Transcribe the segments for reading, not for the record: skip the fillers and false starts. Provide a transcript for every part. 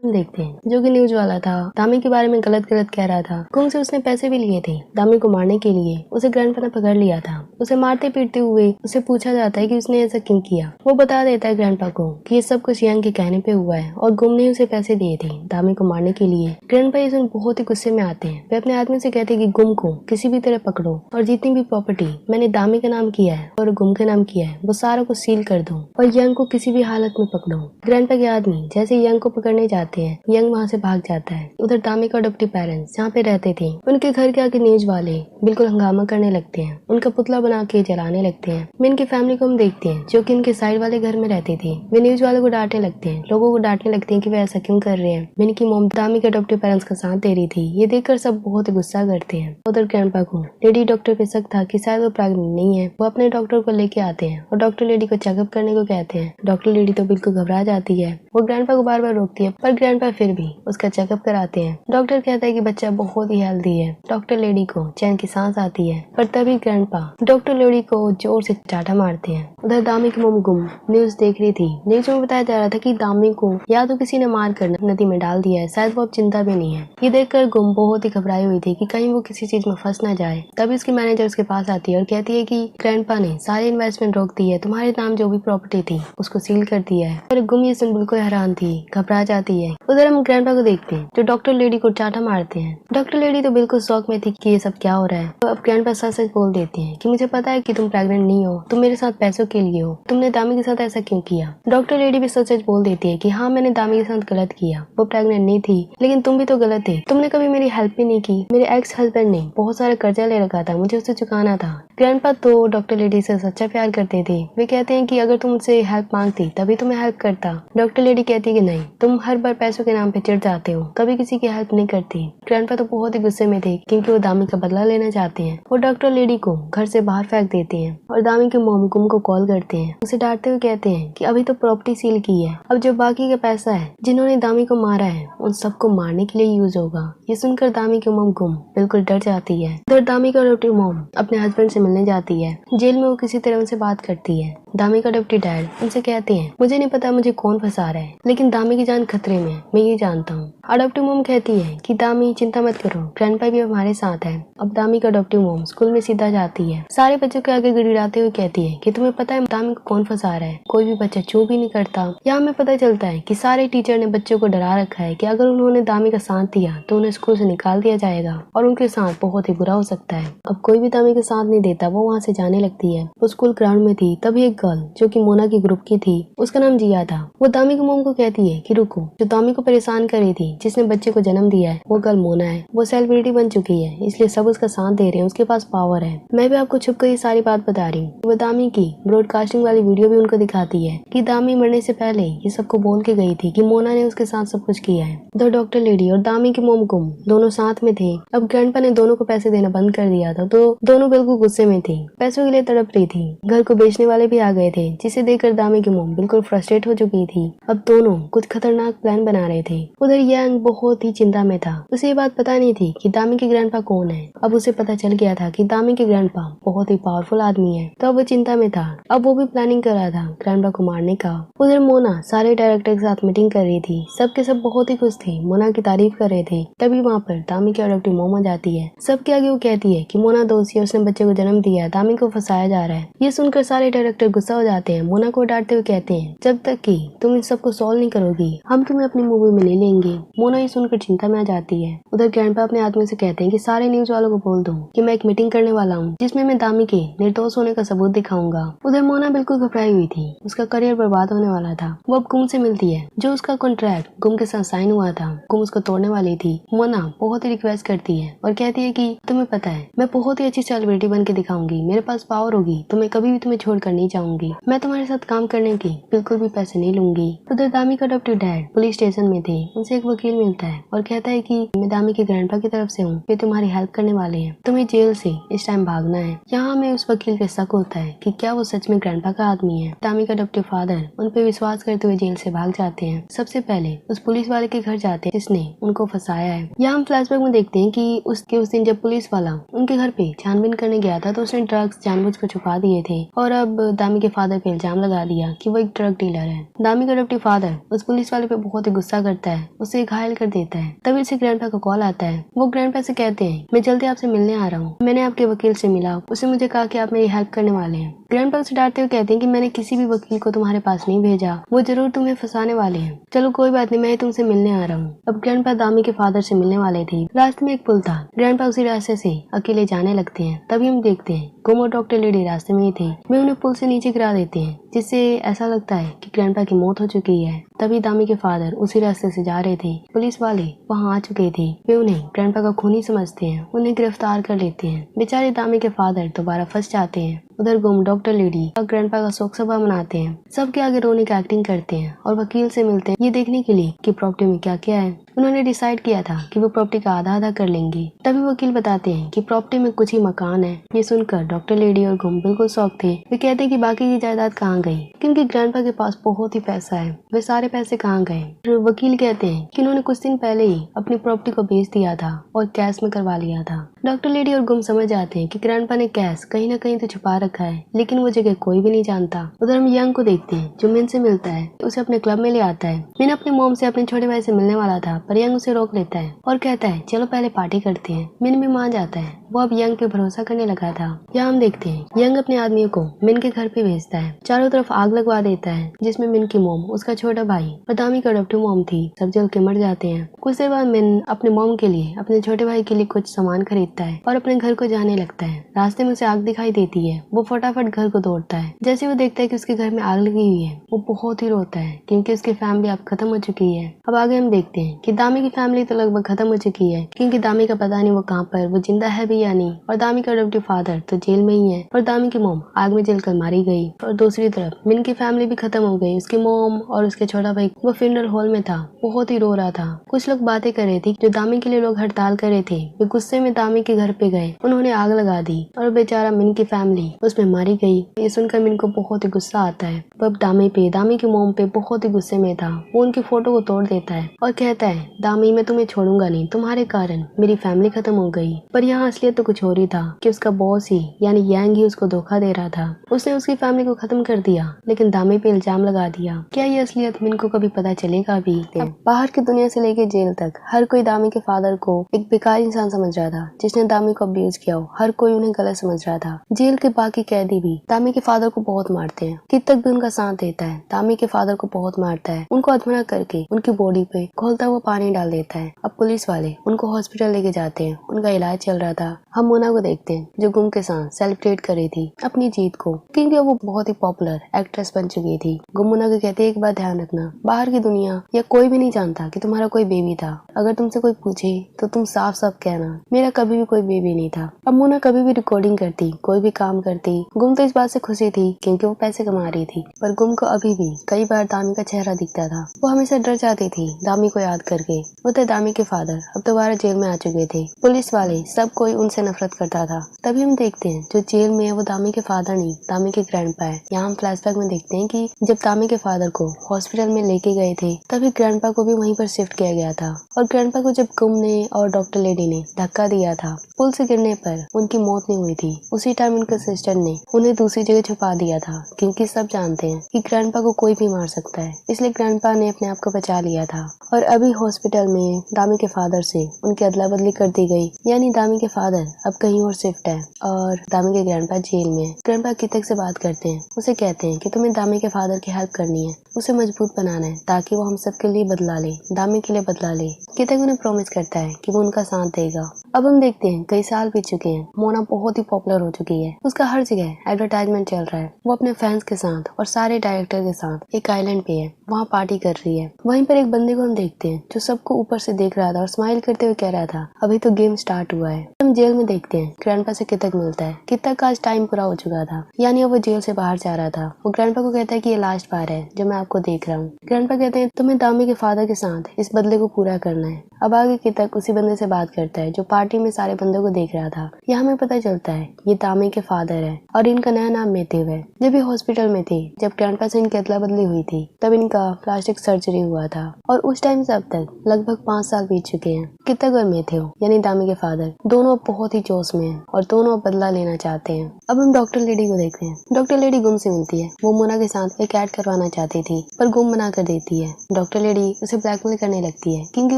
हम देखते हैं जो कि न्यूज वाला था दामी के बारे में गलत गलत कह रहा था। गुम से उसने पैसे भी लिए थे दामी को मारने के लिए। उसे ग्रैंडपा ने पकड़ लिया था। उसे मारते पीटते हुए उसे पूछा जाता है कि उसने ऐसा क्यों किया। वो बता देता है ग्रैंडपा को कि ये सब कुछ यंग के कहने पे हुआ है और गुम ने उसे पैसे दिए थे दामी को मारने के लिए। ग्रैंडपा ये सुन बहुत ही गुस्से में आते हैं। वे अपने आदमी से कहते हैं कि गुम को किसी भी तरह पकड़ो और जितनी भी प्रॉपर्टी मैंने दामी का नाम किया है और गुम के नाम किया है वो सारा को सील कर दो और यंग को किसी भी हालत में पकड़ो। ग्रैंडपा के आदमी जैसे यंग को पकड़ने जाते हैं यंग वहाँ से भाग जाता है। उधर दामी का अडॉप्टिव पेरेंट्स जहाँ पे रहते थे उनके घर के आगे न्यूज वाले बिल्कुल हंगामा करने लगते हैं। उनका पुतला बना के जलाने लगते हैं। मिन की फैमिली को हम देखते हैं जो कि उनके साइड वाले घर में रहते थे। वे न्यूज वालों को डांटने लगते हैं, लोगों को डांटने लगते हैं कि वे ऐसा क्यों कर रहे हैं। मिन की मॉम दामी के अडॉप्टिव पेरेंट्स का साथ दे रही थी। ये देखकर सब बहुत ही गुस्सा करते हैं। उधर ग्रैंडपा को लेडी डॉक्टर पे शक था कि शायद वो प्रेग्नेंट नहीं है। वो अपने डॉक्टर को लेके आते हैं और डॉक्टर लेडी को चेकअप करने को कहते हैं। डॉक्टर लेडी तो बिल्कुल घबरा जाती है। वो ग्रैंडपा को बार बार रोकती है पर ग्रैंडपा फिर भी उसका चेकअप कराते हैं। डॉक्टर कहता है कि बच्चा बहुत ही हेल्दी है। डॉक्टर लेडी को चैन की सांस आती है पर तभी ग्रैंडपा डॉक्टर लेडी को जोर से चाटा मारते हैं। उधर दामी की मॉम गुम न्यूज देख रही थी। न्यूज में बताया जा रहा था कि दामी को या तो किसी ने मार कर नदी में डाल दिया है, शायद वो अब चिंता में नहीं है। ये देखकर गुम बहुत ही घबराई हुई थी कि कहीं वो किसी चीज में फंस ना जाए। तभी उसकी मैनेजर उसके पास आती है और कहती है कि ग्रैंडपा ने सारी इन्वेस्टमेंट रोक दी है, तुम्हारे नाम जो भी प्रॉपर्टी थी उसको सील कर दिया है। और गुम ये सुन बिल्कुल हैरान थी, घबरा जाती है। उधर हम ग्रैंडपा को देखते हैं जो डॉक्टर लेडी को चाटा मारते हैं। डॉक्टर लेडी तो बिल्कुल शौक में थी कि ये सब क्या हो रहा है। तो अब ग्रैंडपा सच सच बोल देते हैं कि मुझे पता है कि तुम प्रेग्नेंट नहीं हो, तुम मेरे साथ पैसों के लिए हो, तुमने दामी के साथ ऐसा क्यों किया। डॉक्टर लेडी भी सच सच बोल देती है कि हाँ मैंने दामी के साथ गलत किया, वो प्रेग्नेंट नहीं थी, लेकिन तुम भी तो गलत थे, तुमने कभी मेरी हेल्प भी नहीं की। मेरे एक्स हस्बैंड ने बहुत सारा कर्जा ले रखा था, मुझे उसे चुकाना था। ग्रैंडपा तो डॉक्टर लेडी से सच्चा प्यार करते थे। वे कहते हैं कि अगर तुम मुझसे हेल्प मांगती तभी तुम्हें हेल्प करता। डॉक्टर लेडी कहती है कि नहीं, तुम हर बार पैसों के नाम पे चिढ़ जाते हो, कभी किसी की हेल्प नहीं करती। ग्रैंडपा तो बहुत ही गुस्से में थे क्योंकि वो दामी का बदला लेना चाहते हैं। वो डॉक्टर लेडी को घर से बाहर फेंक देते हैं और दामी के मॉम गुम को कॉल करते हैं। उसे डांटते हुए कहते हैं कि अभी तो प्रॉपर्टी सील की है, अब जो बाकी का पैसा है जिन्होंने दामी को मारा है उन सबको मारने के लिए यूज होगा। ये सुनकर दामी की मॉम गुम बिल्कुल डर जाती है। उधर दामी का अडॉप्टिव मॉम अपने हस्बैंड से मिलने जाती है। जेल में वो किसी तरह उनसे बात करती है। दामी का अडॉप्टिव डैड उनसे कहते हैं मुझे नहीं पता मुझे कौन फंसा रहा है, लेकिन दामी की जान खतरे में, मैं ये जानता हूँ। अडॉप्टिव मॉम कहती है कि दामी चिंता मत करो, ग्रैंडपा भी हमारे साथ है। अब दामी का अडॉप्टिव मॉम स्कूल में सीधा जाती है। सारे बच्चों के आगे गिड़गिड़ाते हुए कहती है कि तुम्हें पता है दामी को कौन फंसा रहा है, कोई भी बच्चा चू भी नहीं करता। यहाँ हमें पता चलता है कि सारे टीचर ने बच्चों को डरा रखा है कि अगर उन्होंने दामी का साथ दिया तो उन्हें स्कूल से निकाल दिया जाएगा और उनके साथ बहुत ही बुरा हो सकता है। अब कोई भी दामी का साथ नहीं देता, वो वहाँ से जाने लगती है। वो स्कूल ग्राउंड में थी तभी एक गर्ल जो कि मोना की ग्रुप की थी, उसका नाम जिया था। वो दामी की मॉम को कहती है कि रुको, जो दामी को परेशान कर रही थी, जिसने बच्चे को जन्म दिया है, वो गर्ल मोना है। वो सेलिब्रिटी बन चुकी है इसलिए सब उसका साथ दे रहे हैं, उसके पास पावर है। मैं भी आपको छुप कर ये सारी बात बता रही हूँ। वो दामी की ब्रॉडकास्टिंग वाली वीडियो भी उनको दिखाती है कि दामी मरने से पहले ये सबको बोल के गई थी कि मोना ने उसके साथ सब कुछ किया है। दो डॉक्टर लेडी और दामी की मॉम गुम दोनों साथ में थे। अब ग्रैंडपा ने दोनों को पैसे देना बंद कर दिया था तो दोनों बिल्कुल गुस्से में थी, पैसों के लिए तड़प रही थी। घर को बेचने वाले भी आ गए थे जिसे देखकर दामी की मॉम बिल्कुल फ्रस्ट्रेट हो चुकी थी। अब दोनों कुछ खतरनाक प्लान बना रहे थे। उधर यंग बहुत ही चिंता में था। उसे ये बात पता नहीं थी कि दामी के ग्रैंडपा कौन है। अब उसे पता चल गया था कि दामी के ग्रैंडपा बहुत ही पावरफुल आदमी है, तो अब वो चिंता में था। अब वो भी प्लानिंग कर रहा था ग्रैंडपा को मारने का। उधर मोना सारे डायरेक्टर के साथ मीटिंग कर रही थी। सबके सब बहुत ही खुश थे, मोना की तारीफ कर रहे थे। तभी वहाँ पर दामी की अडॉप्टिव मॉम आ जाती है। सबके आगे वो कहती है कि मोना दोषी है, उसने बच्चे को जन्म दिया, दामी को फंसाया जा रहा है। ये सुनकर सारे डायरेक्टर गुस्सा हो जाते हैं। मोना को डांटते हुए कहते हैं जब तक कि तुम इन सबको सॉल्व नहीं करोगी हम तुम्हें अपनी मूवी में ले लेंगे। मोना ये सुनकर चिंता में आ जाती है। उधर ग्रैंडपा अपने आदमी से कहते हैं कि सारे न्यूज वालों को बोल दो कि मैं एक मीटिंग करने वाला हूँ जिसमें मैं दामी के निर्दोष होने का सबूत दिखाऊंगा। उधर मोना बिल्कुल घबराई हुई थी, उसका करियर बर्बाद होने वाला था। वो अब गुम से मिलती है, जो उसका कॉन्ट्रैक्ट गुम के साथ साइन हुआ था, गुम उसको तोड़ने वाली थी। मोना बहुत ही रिक्वेस्ट करती है और कहती है कि तुम्हें पता है मैं बहुत ही अच्छी सेलिब्रिटी बन के दिखाऊंगी, मेरे पास पावर होगी, तो मैं कभी भी तुम्हें छोड़कर नहीं जाऊंगी, मैं तुम्हारे साथ काम करने के बिल्कुल भी पैसे नहीं लूंगी। उधर दामी का अडॉप्टिव डैड पुलिस स्टेशन में थे। उनसे एक वकील वकील मिलता है और कहता है कि मैं दामी के ग्रैंडपा की तरफ से हूँ, वे तुम्हारी हेल्प करने वाले हैं, तुम्हें जेल से इस टाइम भागना है। यहाँ हमें उस वकील पे शक होता है कि क्या वो सच में ग्रैंडपा का आदमी है। दामी का अडॉप्टिव फादर उन पे विश्वास करते हुए जेल से भाग जाते हैं। सबसे पहले उस पुलिस वाले के घर जाते हैं जिसने उनको फंसाया है। यहाँ हम फ्लैशबैक में देखते हैं कि उस दिन जब पुलिस वाला उनके घर पे छानबीन करने गया था तो उसने ड्रग्स जानबूझ कर छुपा दिए थे और अब दामी के फादर पे इल्जाम लगा दिया कि वो एक ड्रग डीलर है। दामी का अडॉप्टिव फादर उस पुलिस वाले पे बहुत ही गुस्सा करता है, उसे घायल कर देता है। तभी उसे ग्रैंडपा का कॉल आता है। वो ग्रैंडपा से कहते हैं मैं जल्दी आपसे मिलने आ रहा हूँ, मैंने आपके वकील से मिला, उसने मुझे कहा कि आप मेरी हेल्प करने वाले हैं। ग्रैंडपा उसे डांटते हुए कहते हैं कि मैंने किसी भी वकील को तुम्हारे पास नहीं भेजा, वो जरूर तुम्हें फंसाने वाले हैं। चलो कोई बात नहीं, मैं ही तुमसे मिलने आ रहा हूँ। अब ग्रैंडपा दामी के फादर से मिलने वाले थे। रास्ते में एक पुल था। ग्रैंडपा उसी रास्ते से अकेले जाने लगते हैं। तभी हम देखते हैं गुम और डॉक्टर लेडी रास्ते में ही थे। वे उन्हें पुल से नीचे गिरा देते हैं जिससे ऐसा लगता है कि ग्रैंडपा की मौत हो चुकी है। तभी दामी के फादर उसी रास्ते से जा रहे थे। पुलिस वाले वहाँ आ चुके थे। वे उन्हें ग्रैंडपा का खूनी समझते हैं, उन्हें गिरफ्तार कर लेते हैं। बेचारे दामी के फादर दोबारा फंस जाते हैं। उधर गुम डॉक्टर लेडी और ग्रैंडपा का शोक सभा मनाते हैं। सबके आगे रोने की एक्टिंग करते हैं और वकील से मिलते हैं ये देखने के लिए कि प्रॉपर्टी में क्या क्या है। उन्होंने डिसाइड किया था कि वो प्रॉपर्टी का आधा आधा कर लेंगे। तभी वकील बताते हैं कि प्रॉपर्टी में कुछ ही मकान है। ये सुनकर डॉक्टर लेडी और गुम बिल्कुल शॉक थे। वे कहते हैं कि बाकी की जायदाद कहाँ गई, क्योंकि ग्रैंडपा के पास बहुत ही पैसा है, वे सारे पैसे कहाँ गए। वकील कहते हैं कि उन्होंने कुछ दिन पहले ही अपनी प्रॉपर्टी को बेच दिया था और कैश में करवा लिया था। डॉक्टर लेडी और गुम समझ जाते हैं कि ग्रैंडपा ने कैश कहीं न कहीं तो छुपा रखा है, लेकिन वो जगह कोई भी नहीं जानता। उधर हम यंग को देखते हैं जो मिन से मिलता है, उसे अपने क्लब में ले आता है। मिन अपने मॉम से अपने छोटे भाई से मिलने वाला था, पर यंग उसे रोक लेता है और कहता है चलो पहले पार्टी करते हैं। मिन भी मान जाता है, वो अब यंग पे भरोसा करने लगा था। यहाँ हम देखते हैं यंग अपने आदमियों को मिन के घर पे भेजता है, चारों तरफ आग लगवा देता है जिसमें मिन की मॉम, उसका छोटा भाई और दामी का अडॉप्टिव मॉम थी, सब जल के मर जाते हैं। कुछ देर बाद मिन अपने मॉम के लिए, अपने छोटे भाई के लिए कुछ सामान खरीदता है और अपने घर को जाने लगता है। रास्ते में उसे आग दिखाई देती है, वो फटाफट घर को दौड़ता है। जैसे वो देखता है कि उसके घर में आग लगी हुई है, वो बहुत ही रोता है क्योंकि उसकी फैमिली अब खत्म हो चुकी है। अब आगे हम देखते हैं कि दामी की फैमिली तो लगभग खत्म हो चुकी है, क्योंकि दामी का पता नहीं वो कहाँ पर, वो जिंदा है भी या नहीं। और दामी का अडॉप्टिव फादर तो जेल में ही है और दामी की मॉम आग में जलकर मारी गई। और दूसरी तरफ मिन की फैमिली भी खत्म हो गई। उसकी मॉम और उसके छोटा भाई वो फ्यूनरल हॉल में था, बहुत ही रो रहा था। कुछ लोग बातें कर रहे थे, जो दामी के लिए लोग हड़ताल कर रहे थे, वे गुस्से में दामी के घर पे गए, उन्होंने आग लगा दी और बेचारा मिन की फैमिली उसमें मारी गई। ये सुनकर मिन को बहुत ही गुस्सा आता है। वो अब दामी की मॉम पे बहुत ही गुस्से में था। वो उनकी फोटो को तोड़ देता है और कहता है दामी मैं तुम्हें छोड़ूंगा नहीं, तुम्हारे कारण मेरी फैमिली खत्म हो गई। पर यहाँ असलियत तो कुछ और ही था कि उसका बॉस ही यानी यांग ही उसको धोखा दे रहा था। उसने उसकी फैमिली को खत्म कर दिया लेकिन दामी पे इल्जाम लगा दिया। क्या ये असलियत मिन को कभी पता चलेगा भी? बाहर की दुनिया से लेके जेल तक हर कोई दामी के फादर को एक बेकार इंसान समझ रहा था जिसने दामी को अब्यूज किया हो। हर कोई उन्हें गलत समझ रहा था। जेल के बाकी कैदी भी दामी के फादर को बहुत मारते हैं, किद तक भी उनका साथ देता है। दामी के फादर को बहुत मारता है, उनको अधमरा करके उनकी बॉडी पे घोलता हुआ पानी डाल देता है। अब पुलिस वाले उनको हॉस्पिटल लेके जाते हैं, उनका इलाज चल रहा था। हम मोना को देखते हैं जो गुम के साथ सेलिब्रेट कर रही थी अपनी जीत को, क्योंकि वो बहुत ही पॉपुलर एक्ट्रेस बन चुकी थी। गुम मोना को कहते हैं एक बात ध्यान रखना, बाहर की दुनिया या कोई भी नहीं जानता कि तुम्हारा कोई बेबी था। अगर तुमसे कोई पूछे तो तुम साफ साफ कहना मेरा कभी भी कोई बेबी नहीं था। अब मोना कभी भी रिकॉर्डिंग करती, कोई भी काम करती, गुम तो इस बात से खुशी थी क्योंकि वो पैसे कमा रही थी, पर गुम को अभी भी कई बार दामी का चेहरा दिखता था। वो हमेशा डर जाती थी दामी को याद करके। वो थे दामी के फादर अब दोबारा जेल में आ चुके थे। पुलिस वाले सब कोई उनसे नफरत करता था। तभी हम देखते हैं जो जेल में है वो दामी के फादर नहीं, दामी के ग्रैंडपा है। यहाँ हम फ्लैशबैक में देखते हैं कि जब दामी के फादर को हॉस्पिटल में लेके गए थे तभी ग्रैंडपा को भी वहीं पर शिफ्ट किया गया था। और ग्रैंडपा को जब गुम ने और डॉक्टर लेडी ने धक्का दिया था, पुल से गिरने पर उनकी मौत नहीं हुई थी। उसी टाइम उनके सिस्टर ने उन्हें दूसरी जगह छुपा दिया था, क्योंकि सब जानते हैं कि ग्रैंडपा को कोई भी मार सकता है, इसलिए ग्रैंडपा ने अपने आप को बचा लिया था। और अभी हॉस्पिटल में दामी के फादर से उनकी अदला बदली कर दी गई, यानी दामी के फादर अब कहीं और शिफ्ट है और दामी के ग्रैंडपा जेल में। ग्रैंडपा कितक से बात करते हैं, उसे कहते हैं कि तुम्हें दामी के फादर की हेल्प करनी है, उसे मजबूत बनाना है ताकि वो हम सबके लिए बदला ले, दामी के लिए बदला ले। कितक उन्हें प्रॉमिस करता है कि वो उनका साथ देगा। अब हम देखते देखते हैं कई साल बीत चुके हैं। मोना बहुत ही पॉपुलर हो चुकी है। उसका हर जगह एडवर्टाइजमेंट चल रहा है। वो अपने फैंस के साथ और सारे डायरेक्टर के साथ एक आइलैंड पे है, वहाँ पार्टी कर रही है। वहीं पर एक बंदे को हम देखते हैं जो सबको ऊपर से देख रहा था और स्माइल करते हुए कह रहा था अभी तो गेम स्टार्ट हुआ है। हम जेल में देखते हैं ग्रैंडपा से कितक मिलता है। कितक का आज टाइम पूरा हो चुका था, यानी अब वो जेल से बाहर जा रहा था। वो ग्रैंडपा को कहता है कि ये लास्ट बार है जब मैं आपको देख रहा हूँ। ग्रैंडपा कहते हैं तुम्हें दामी के फादर के साथ इस बदले को पूरा करना है। अब आगे कितक उसी बंदे से बात करता है जो पार्टी में सारे बंदों को देख रहा था। यहाँ हमें पता चलता है ये दामी के फादर है और इनका नया नाम मैथ्यू है। जब ये हॉस्पिटल में थे, जब ग्रैंडपा से इनकी अदला बदली हुई थी, तब इनका प्लास्टिक सर्जरी हुआ था और उस टाइम से अब तक लगभग 5 साल बीत चुके हैं। कितक और मैथ्यू यानी दामी के फादर दोनों अब बहुत ही जोश में हैं और दोनों अब बदला लेना चाहते हैं। अब हम डॉक्टर लेडी को देखते हैं। डॉक्टर लेडी गुम से मिलती है। वो मोना के साथ एक ऐड करवाना चाहती थी पर गुम मना कर देती है। डॉक्टर लेडी उसे ब्लैकमेल करने लगती है क्योंकि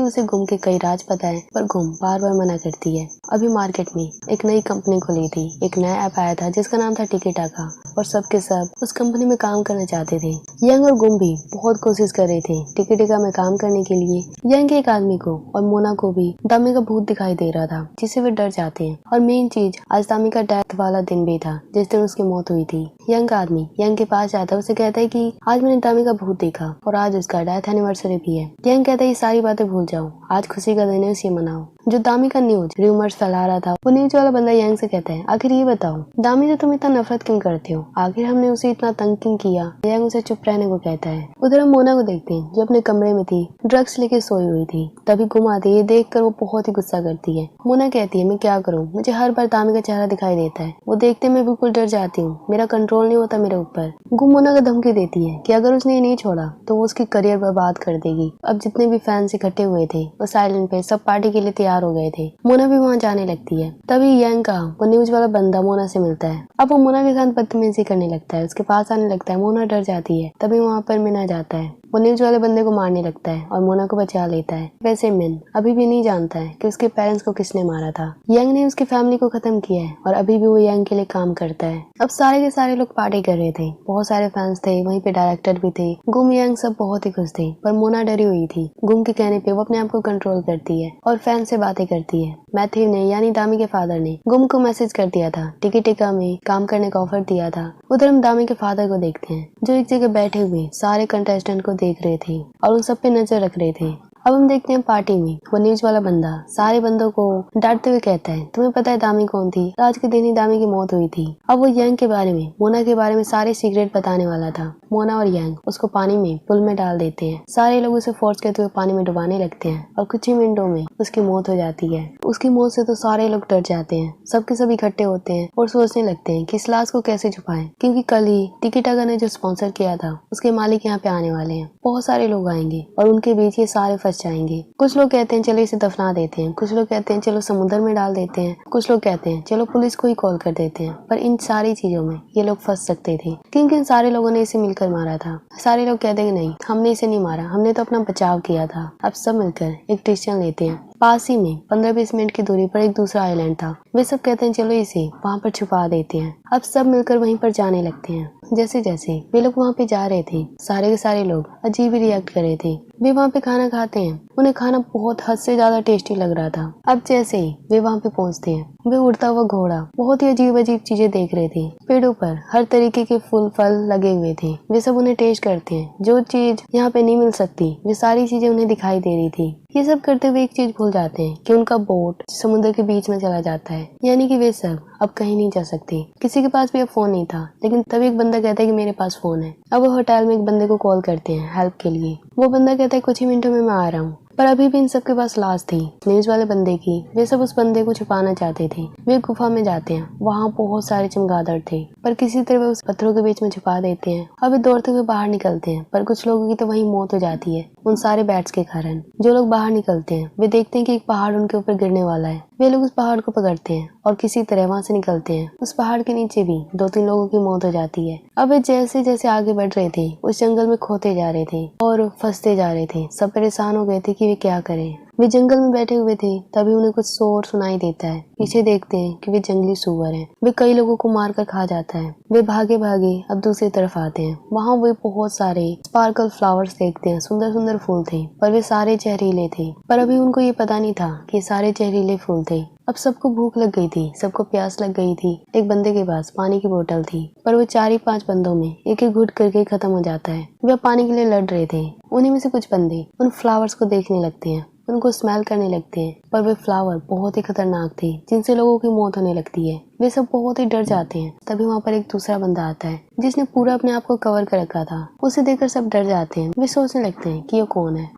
उसे गुम के कई राज पता है, पर गुम बार बार मना करती है। अभी मार्केट में एक नई कंपनी खुली थी, एक नया ऐप आया था जिसका नाम था टिकीटाका और सबके सब उस कंपनी में काम करना चाहते थे। यंग और गुम भी बहुत कोशिश कर रहे थे टिकीटिका में काम करने के लिए। यंग के एक आदमी को और मोना को भी दामी का भूत दिखाई दे रहा था जिससे वे डर जाते हैं। और मेन चीज, आज दामी का डेथ वाला दिन भी था जिस दिन उसकी मौत हुई थी। यंग आदमी यंग के पास जाता है, उसे कहता है कि आज मैंने दामी का भूत देखा और आज उसका डेथ एनिवर्सरी भी है। यंग कहता है ये सारी बातें भूल जाओ, आज खुशी का दिन है, इसे मनाओ। जो दामी का न्यूज रूमर्स फैला रहा था, वो न्यूज वाला बंदा यंग से कहता है आखिर ये बताओ दामी से तुम इतना नफरत क्यों करते हो, आखिर हमने उसे इतना तंग क्यों किया। यंग उसे चुप रहने को कहता है। उधर हम मोना को देखते हैं जो अपने कमरे में थी, ड्रग्स लेके सोई हुई थी। तभी गुम आती है। ये देख कर वो बहुत ही गुस्सा करती है। मोना कहती है मैं क्या करूँ, मुझे हर बार दामी का चेहरा दिखाई देता है, वो देखते मैं बिल्कुल डर जाती हूँ, मेरा कंट्रोल नहीं होता मेरे ऊपर। गुम मोना को धमकी देती है कि अगर उसने ये नहीं छोड़ा तो वो उसकी करियर बर्बाद कर देगी। अब जितने भी फैंस इकट्ठे हुए थे उस आइलैंड पे सब पार्टी के लिए तैयार हो गए थे। मोना भी वहाँ जाने लगती है। तभी यंग का वो न्यूज वाला बंदा मोना से मिलता है। अब वो मोना के साथ बदतमीजी करने लगता है, उसके पास आने लगता है। मोना डर जाती है। तभी वहाँ पर मिना जाता है। वो न्यूज वाले बंदे को मारने लगता है और मोना को बचा लेता है। वैसे मिन अभी भी नहीं जानता है कि उसके पेरेंट्स को किसने मारा था। यंग ने उसकी फैमिली को खत्म किया है और अभी भी वो यंग के लिए काम करता है। अब सारे के सारे लोग पार्टी कर रहे थे, बहुत सारे फैंस थे, वहीं पे डायरेक्टर भी थे। गुम यंग सब बहुत ही खुश थे, पर मोना डरी हुई थी। गुम के कहने पे वो अपने आप को कंट्रोल करती है और फैन से बातें करती है। मैथ्यू ने यानी दामी के फादर ने गुम को मैसेज कर दिया था, टिकीटिका में काम करने का ऑफर दिया था। उधर हम दामी के फादर को देखते हैं जो एक जगह बैठे हुए सारे कंटेस्टेंट को देख रहे थे और उन सब पे नजर रख रहे थे। अब हम देखते हैं पार्टी में वो न्यूज वाला बंदा सारे बंदों को डांटते हुए कहता है तुम्हें पता है दामी कौन थी, आज के दिन ही दामी की मौत हुई थी। अब वो यंग के बारे में, मोना के बारे में सारे सीक्रेट बताने वाला था। मोना और यंग उसको पानी में पुल में डाल देते हैं। सारे लोग उसे फोर्स करते हुए पानी में डुबाने लगते हैं और कुछ ही मिनटों में उसकी मौत हो जाती है। उसकी मौत से तो सारे लोग डर जाते हैं। सबके सब इकट्ठे होते हैं और सोचने लगते हैं कि इस लाश को कैसे छुपाएं, क्योंकि कल ही टिकीटाका ने जो स्पॉन्सर किया था उसके मालिक यहाँ पे आने वाले हैं। बहुत सारे लोग आएंगे और उनके बीच ये सारे फंस जाएंगे। कुछ लोग कहते हैं चलो इसे दफना देते हैं, कुछ लोग कहते हैं चलो समुद्र में डाल देते हैं, कुछ लोग कहते हैं चलो पुलिस को ही कॉल कर देते हैं। पर इन सारी चीजों में ये लोग फंस सकते थे क्योंकि इन सारे लोगों ने इसे मिलकर मारा था। सारे लोग कहते हैं नहीं, हमने इसे नहीं मारा, हमने तो अपना बचाव किया था। अब सब मिलकर एक डिसीजन लेते हैं। पास ही में 15-20 मिनट की दूरी पर एक दूसरा आइलैंड था। वे सब कहते हैं चलो इसे वहाँ पर छुपा देते हैं। अब सब मिलकर वहीं पर जाने लगते हैं। जैसे जैसे वे लोग वहाँ पे जा रहे थे, सारे के सारे लोग अजीब ही रिएक्ट कर रहे थे। वे वहाँ पे खाना खाते हैं, उन्हें खाना बहुत हद से ज्यादा टेस्टी लग रहा था। अब जैसे ही वे वहाँ पे पहुँचते हैं, वे उड़ता हुआ घोड़ा बहुत ही अजीब अजीब चीजें देख रहे थे। पेड़ों पर हर तरीके के फूल फल लगे हुए थे। वे सब उन्हें टेस्ट करते हैं। जो चीज यहाँ पे नहीं मिल सकती वे सारी चीजें उन्हें दिखाई दे रही थी। ये सब करते हुए एक चीज भूल जाते हैं कि उनका बोट समुद्र के बीच में चला जाता है, यानी कि वे सब अब कहीं नहीं जा सकते। किसी के पास भी अब फोन नहीं था, लेकिन तभी एक बंदा कहता है कि मेरे पास फोन है। अब वो होटल में एक बंदे को कॉल करते हैं हेल्प के लिए। वो बंदा कहता है कुछ ही मिनटों में मैं आ रहा हूँ। पर अभी भी इन सब के पास लाश थी न्यूज वाले बंदे की। वे सब उस बंदे को छुपाना चाहते थे। वे गुफा में जाते हैं, वहाँ बहुत सारे चमगादड़ थे, पर किसी तरह वे उस पत्थरों के बीच में छुपा देते हैं। अब वे दौड़ते हुए बाहर निकलते हैं, पर कुछ लोगों की तो वहीं मौत हो जाती है उन सारे बैट्स के कारण। जो लोग बाहर निकलते हैं वे देखते हैं कि एक पहाड़ उनके ऊपर गिरने वाला है। वे लोग उस पहाड़ को पकड़ते हैं और किसी तरह वहाँ से निकलते हैं। उस पहाड़ के नीचे भी 2-3 लोगों की मौत हो जाती है। अब वे जैसे जैसे आगे बढ़ रहे थे उस जंगल में खोते जा रहे थे और फंसते जा रहे थे। सब परेशान हो गए थे कि वे क्या करें। वे जंगल में बैठे हुए थे, तभी उन्हें कुछ शोर सुनाई देता है। पीछे देखते हैं कि वे जंगली सुअर हैं। वे कई लोगों को मार कर खा जाता है। वे भागे भागे अब दूसरी तरफ आते हैं। वहाँ वे बहुत सारे स्पार्कल फ्लावर्स देखते हैं, सुंदर सुंदर फूल थे, पर वे सारे जहरीले थे। पर अभी उनको ये पता नहीं था कि सारे जहरीले फूल थे। अब सबको भूख लग गई थी, सबको प्यास लग गई थी। एक बंदे के पास पानी की बोतल थी, पर वो 4 ही 5 बंदों में एक एक घुट करके खत्म हो जाता है। वे पानी के लिए लड़ रहे थे। उन्हीं में से कुछ बंदे उन फ्लावर्स को देखने लगते हैं, उनको स्मेल करने लगते हैं, पर वे फ्लावर बहुत ही खतरनाक थे, जिनसे लोगों की मौत होने लगती है। वे सब बहुत ही डर जाते हैं। तभी वहाँ पर एक दूसरा बंदा आता है, जिसने पूरा अपने आप को कवर कर रखा था। उसे देखकर सब डर जाते हैं। वे सोचने लगते हैं कि ये कौन है।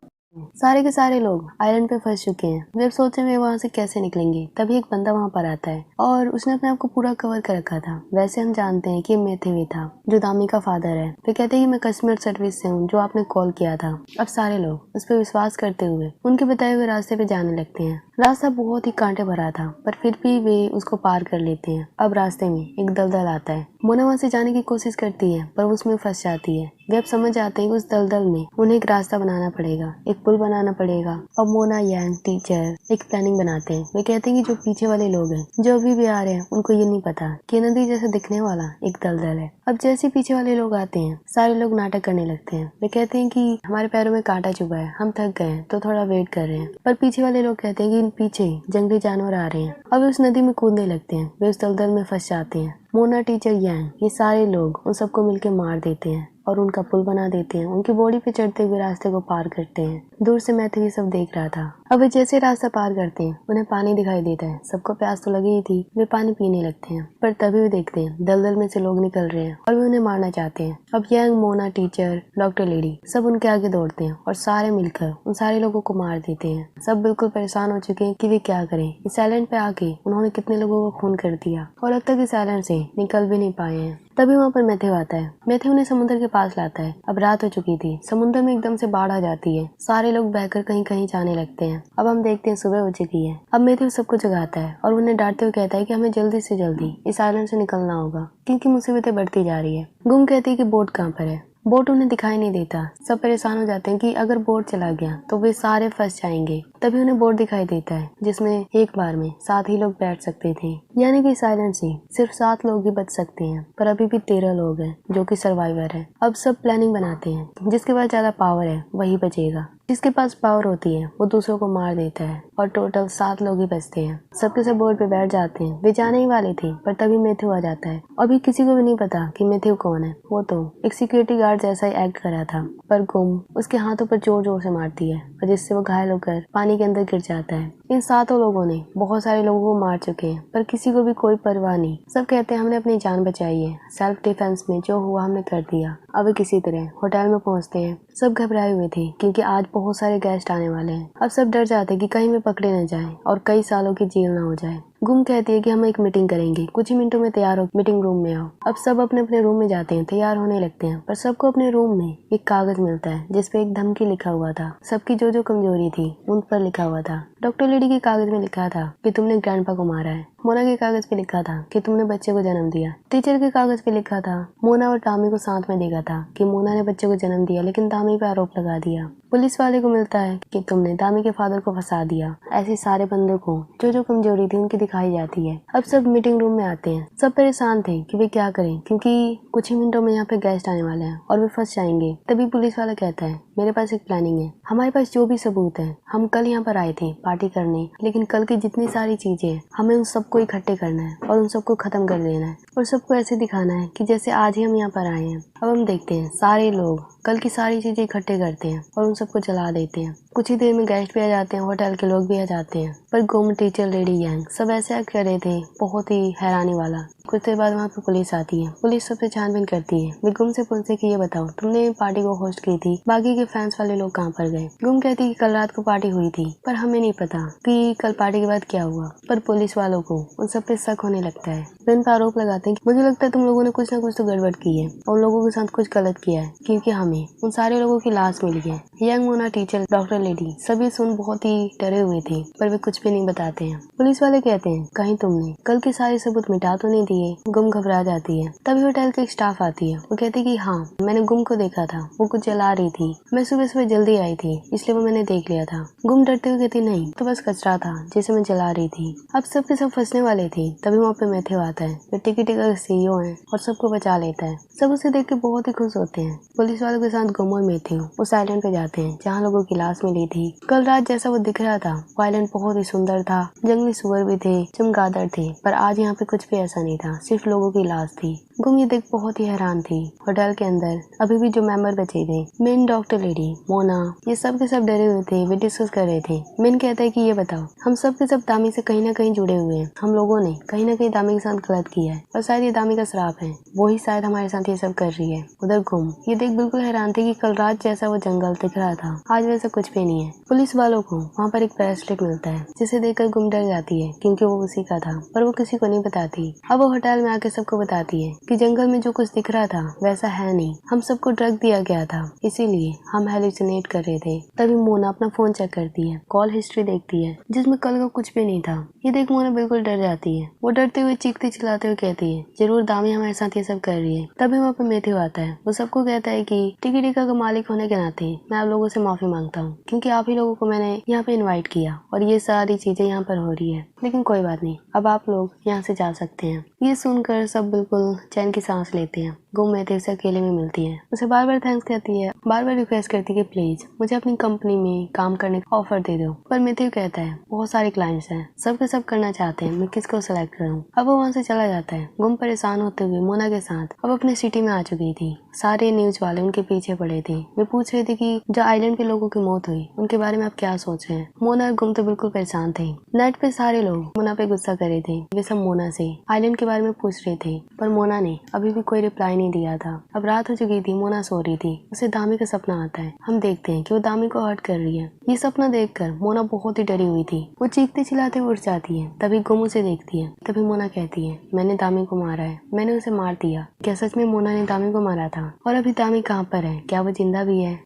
सारे के सारे लोग आइलैंड पे फंस चुके हैं। वे अब सोच रहे हैं वहाँ से कैसे निकलेंगे। तभी एक बंदा वहाँ पर आता है और उसने अपने आप को पूरा कवर कर रखा था। वैसे हम जानते हैं कि ये मैथ्यू था, जो दामी का फादर है। वे कहते हैं कि मैं कस्टमर सर्विस से हूँ, जो आपने कॉल किया था। अब सारे लोग उस पर विश्वास करते हुए उनके बताए हुए रास्ते पे जाने लगते हैं। रास्ता बहुत ही कांटे भरा था, पर फिर भी वे उसको पार कर लेते हैं। अब रास्ते में एक दलदल आता है। मोना वहाँ से जाने की कोशिश करती है, पर उसमें फंस जाती है। वे अब समझ जाते हैं कि उस दलदल में उन्हें एक रास्ता बनाना पड़ेगा, एक पुल बनाना पड़ेगा। अब मोना, यांग, टीचर एक प्लानिंग बनाते हैं। वे कहते हैं कि जो पीछे वाले लोग हैं, जो अभी भी आ रहे हैं, उनको ये नहीं पता कि नदी जैसे दिखने वाला एक दलदल है। अब जैसे पीछे वाले लोग आते हैं, सारे लोग नाटक करने लगते हैं। वे कहते हैं कि हमारे पैरों में कांटा चुभा है, हम थक गए हैं, तो थोड़ा वेट कर रहे हैं। पर पीछे वाले लोग कहते हैं कि पीछे जंगली जानवर आ रहे हैं। अब उस नदी में कूदने लगते हैं। वे उस दलदल में फंस जाते हैं। मोना, टीचर, यांग, ये सारे लोग उन सबको मिलकर मार देते हैं और उनका पुल बना देते हैं। उनकी बॉडी पे चढ़ते हुए रास्ते को पार करते हैं। दूर से मैथ्यू ये सब देख रहा था। अब वे जैसे रास्ता पार करते हैं, उन्हें पानी दिखाई देता है। सबको प्यास तो लगी ही थी। वे पानी पीने लगते हैं, पर तभी वे देखते हैं दलदल में से लोग निकल रहे हैं और वे उन्हें मारना चाहते हैं। अब यांग, मोना, टीचर, डॉक्टर लेडी सब उनके आगे दौड़ते हैं और सारे मिलकर उन सारे लोगों को मार देते हैं। सब बिल्कुल परेशान हो चुके हैं कि वे क्या करें। इस आइलैंड पे आके उन्होंने कितने लोगों को खून कर दिया और अब तक इस आइलैंड से निकल भी नहीं पाए हैं। तभी वहाँ पर मैथ्यू आता है। मैथ्यू उन्हें समुद्र के पास लाता है। अब रात हो चुकी थी। समुद्र में एकदम से बाढ़ आ जाती है। सारे लोग बहकर कहीं कहीं जाने लगते हैं। अब हम देखते हैं सुबह हो चुकी है। अब मैथ्यू सबको जगाता है और उन्हें डांटते हुए कहता है कि हमें जल्दी से जल्दी इस आइलैंड से निकलना होगा, क्योंकि मुसीबतें बढ़ती जा रही है। गुम कहती है कि बोट कहाँ पर है। बोट उन्हें दिखाई नहीं देता। सब परेशान हो जाते हैं कि अगर बोट चला गया तो वे सारे फंस जाएंगे। तभी उन्हें बोट दिखाई देता है, जिसमें एक बार में 7 ही लोग बैठ सकते थे। यानी कि इस आइलैंड से सिर्फ 7 लोग ही बच सकते हैं, पर अभी भी 13 लोग हैं जो कि सर्वाइवर है। अब सब प्लानिंग बनाते हैं, जिसके पास ज्यादा पावर है वही बचेगा। जिसके पास पावर होती है वो दूसरों को मार देता है और टोटल 7 लोग ही बचते हैं। सबके सब बोट पे बैठ जाते हैं। वे जाने ही वाले थे, पर तभी मैथ्यू आ जाता है। अभी किसी को भी नहीं पता कि मैथ्यू कौन है। वो तो एक सिक्योरिटी गार्ड जैसा ही एक्ट कर रहा था, पर गुम उसके हाथों पर जोर जोर से मारती है और जिससे वो घायल होकर पानी के अंदर गिर जाता है। इन 7 लोगों ने बहुत सारे लोगों को मार चुके हैं, पर किसी को भी कोई परवाह नहीं। सब कहते हैं हमने अपनी जान बचाई है, सेल्फ डिफेंस में जो हुआ हमने कर दिया। अब किसी तरह होटल में पहुंचते हैं। सब घबराए हुए थे क्योंकि आज बहुत सारे गेस्ट आने वाले हैं। अब सब डर जाते हैं कि कहीं वे पकड़े न जाएं और कई सालों की जेल न हो जाए। गुम कहती है कि हम एक मीटिंग करेंगे, कुछ ही मिनटों में तैयार हो, मीटिंग रूम में आओ। अब सब अपने अपने रूम में जाते हैं, तैयार होने लगते हैं, पर सबको अपने रूम में एक कागज मिलता है जिसपे एक धमकी लिखा हुआ था। सबकी जो जो कमजोरी थी उन पर लिखा हुआ था। डॉक्टर लेडी के कागज में लिखा था कि तुमने ग्रैंडपा को मारा है। मोना के कागज पे लिखा था कि तुमने बच्चे को जन्म दिया। टीचर के कागज पे लिखा था मोना और टामी को साथ में देखा था कि मोना ने बच्चे को जन्म दिया, लेकिन टामी पे आरोप लगा दिया। पुलिस वाले को मिलता है कि तुमने टामी के फादर को फंसा दिया। ऐसे सारे बंदों को जो जो कमजोरी थी उनकी दिखाई जाती है। अब सब मीटिंग रूम में आते हैं। सब परेशान थे कि वे क्या करें, क्योंकि कुछ ही मिनटों में यहाँ पे गेस्ट आने वाले हैं और वे फंस जाएंगे। तभी पुलिस वाला कहता है मेरे पास एक प्लानिंग है। हमारे पास जो भी सबूत है, हम कल यहाँ पर आए थे पार्टी करने, लेकिन कल की जितनी सारी चीजें हमें उन सबको इकट्ठे करना है और उन सबको खत्म कर देना है और सबको ऐसे दिखाना है कि जैसे आज ही हम यहाँ पर आए हैं। अब हम देखते हैं सारे लोग कल की सारी चीजें इकट्ठे करते हैं और उन सबको जला देते हैं। कुछ ही देर में गेस्ट भी आ जाते हैं, होटल के लोग भी आ जाते हैं, पर गुम, टीचर, लेडी, यांग सब ऐसे एक्ट कर रहे थे, बहुत ही हैरानी वाला। कुछ देर बाद वहाँ पे पुलिस आती है। पुलिस सबसे छानबीन करती है। वे गुम से पूछते कि ये बताओ तुमने पार्टी को होस्ट की थी, बाकी के फैंस वाले लोग कहाँ पर गए। गुम कहती कि कल रात को पार्टी हुई थी, पर हमें नहीं पता कि कल पार्टी के बाद क्या हुआ। पर पुलिस वालों को उन सब पे शक होने लगता है। वे उन पर आरोप लगाते हैं कि मुझे लगता है तुम लोगों ने कुछ ना कुछ तो गड़बड़ की है और लोगों के साथ कुछ गलत किया है, क्योंकि हमें उन सारे लोगों की लाश मिली है। Young, Mona, teacher, doctor lady सभी सुन बहुत ही डरे हुए थे, पर वे कुछ भी नहीं बताते हैं। पुलिस वाले कहते हैं कहीं तुमने कल के सारे सबूत मिटा तो नहीं दिए। ही गुम घबरा जाती है। तभी होटल की एक स्टाफ आती है। वो कहती है कि हाँ, मैंने गुम को देखा था, वो कुछ जला रही थी। मैं सुबह सुबह जल्दी आई थी, इसलिए वो मैंने देख लिया था। गुम डरते हुए कहती नहीं, तो बस कचरा था जिसे मैं जला रही थी। अब सब के सब फंसने वाले थे। तभी वहाँ पे मैथ्यू आता है, जो टिकटिका का CEO है और सबको बचा लेता है। सब उसे देख के बहुत ही खुश होते हैं। पुलिस वालों के साथ गुम और मैथ्यू उस आइलैंड पे जाते हैं जहाँ लोगों की लाश मिली थी। कल रात जैसा वो दिख रहा था, वो आइलैंड बहुत ही सुंदर था। जंगली सुअर भी थे, चमगादड़ थे, पर आज यहाँ पे कुछ भी ऐसा नहीं था, सिर्फ लोगों की लाश थी। गुम ये देख बहुत ही हैरान थी। होटल के अंदर अभी भी जो मेंबर बचे थे, मेन डॉक्टर लेडी, मोना, ये सब के सब डरे हुए थे। वे डिस्कस कर रहे थे। मेन कहता है कि ये बताओ, हम सब के सब दामी से कहीं ना कहीं जुड़े हुए हैं। हम लोगों ने कहीं ना कहीं दामी के साथ गलत किया है और शायद ये दामी का श्राप है। वो ही शायद हमारे साथ ये सब कर रही है। उधर गुम ये देख बिल्कुल हैरान थे कि कल रात जैसा वो जंगल दिख रहा था, आज वैसा कुछ भी नहीं है। पुलिस वालों को वहाँ पर एक ब्रेसलेट मिलता है, जिसे देखकर गुम डर जाती है क्योंकि वो उसी का था, पर वो किसी को नहीं बताती। अब वो होटल में आके सबको बताती है कि जंगल में जो कुछ दिख रहा था वैसा है नहीं, हम सबको ड्रग दिया गया था, इसीलिए हम हेलुसिनेट कर रहे थे। तभी मोना अपना फोन चेक करती है, कॉल हिस्ट्री देखती है, जिसमें कल का कुछ भी नहीं था। ये देख मोना बिल्कुल डर जाती है। वो डरते हुए चीखते चिल्लाते हुए कहती है, जरूर दामी हमारे साथ ये सब कर रही है। तभी वहाँ पे मैथ्यू आता है। वो सबको कहता है कि टिकटिका का मालिक होने के नाते मैं आप लोगों से माफी मांगता हूँ, क्योंकि आप ही लोगों को मैंने यहाँ पे इन्वाइट किया और ये सारी चीजें यहाँ पर हो रही है। लेकिन कोई बात नहीं, अब आप लोग यहाँ से जा सकते हैं। ये सुनकर सब बिल्कुल चैन की सांस लेते हैं। गुम मैथ्यू से अकेले में मिलती है, उसे बार बार थैंक्स कहती है, बार बार रिक्वेस्ट करती है कि प्लीज मुझे अपनी कंपनी में काम करने का ऑफर दे दो। पर मैथ्यू कहता है बहुत सारे क्लाइंट्स हैं, सब के सब करना चाहते हैं, मैं किसको सेलेक्ट करूँ। अब वो वहाँ से चला जाता है। गुम परेशान होते हुए मोना के साथ अब अपने सिटी में आ चुकी थी। सारे न्यूज वाले उनके पीछे पड़े थे। वे पूछ रहे थे कि जो आइलैंड के लोगों की मौत हुई उनके बारे में आप क्या सोच रहे हैं। मोना और गुम तो बिल्कुल परेशान थे। नेट पे सारे लोग मोना पे गुस्सा कर रहे थे। वे सब मोना से आइलैंड के बारे में पूछ रहे थे, पर मोना ने अभी भी कोई रिप्लाई नहीं दिया था। अब रात हो चुकी थी, मोना सो रही थी। उसे दामी का सपना आता है। हम देखते हैं कि वो दामी को हर्ट कर रही है। ये सपना देखकर मोना बहुत ही डरी हुई थी। वो चीखते चिल्लाते उठ जाती है। तभी गुम उसे देखती है। तभी मोना कहती है, मैंने दामी को मारा है, मैंने उसे मार दिया। क्या सच में मोना ने दामी को मारा था? और अभी दामी कहाँ पर है? क्या वो जिंदा भी है?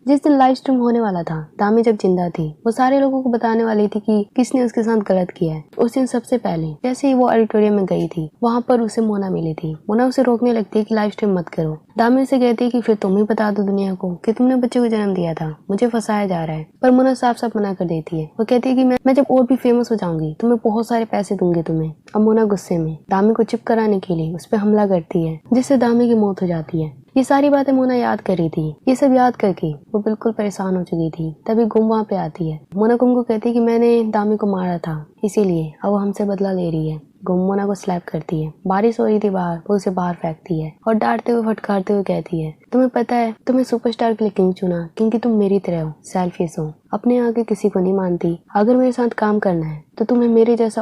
जिस दिन लाइव स्ट्रीम होने वाला था, दामी जब जिंदा थी, वो सारे लोगों को बताने वाली थी कि किसने उसके साथ गलत किया है। उस दिन सबसे पहले जैसे ही वो ऑडिटोरियम में गई थी, वहाँ पर उसे मोना मिली थी। मोना उसे रोकने लगती है कि लाइव स्ट्रीम मत करो। दामी उसे कहती है कि फिर तुम ही बता दो दुनिया को कि तुमने बच्चे को जन्म दिया था, मुझे फंसाया जा रहा है। पर मोना साफ साफ मना कर देती है। वो कहती है कि मैं जब और भी फेमस हो जाऊंगी तो मैं बहुत सारे पैसे दूंगी तुम्हें। अब मोना गुस्से में दामी को चुप कराने के लिए उस पर हमला करती है, जिससे दामी की मौत हो जाती है। ये सारी बातें मोना याद कर रही थी। ये सब याद करके वो बिल्कुल परेशान हो चुकी थी। तभी गुम वहाँ पे आती है। मोना गुम को कहती है कि मैंने दामी को मारा था, इसीलिए अब वो हमसे बदला ले रही है। गुम मोना को स्लैप करती है। बारिश हो रही थी बाहर, वो उसे बाहर फेंकती है और डांटते हुए फटकारते हुए कहती है, तुम्हें पता है तुम्हें सुपरस्टार के लिए क्यों चुना? क्योंकि तुम मेरी तरह हो, सेल्फिश हो, अपने आगे किसी को नहीं मानती। अगर मेरे साथ काम करना है तो तुम्हें मेरे जैसा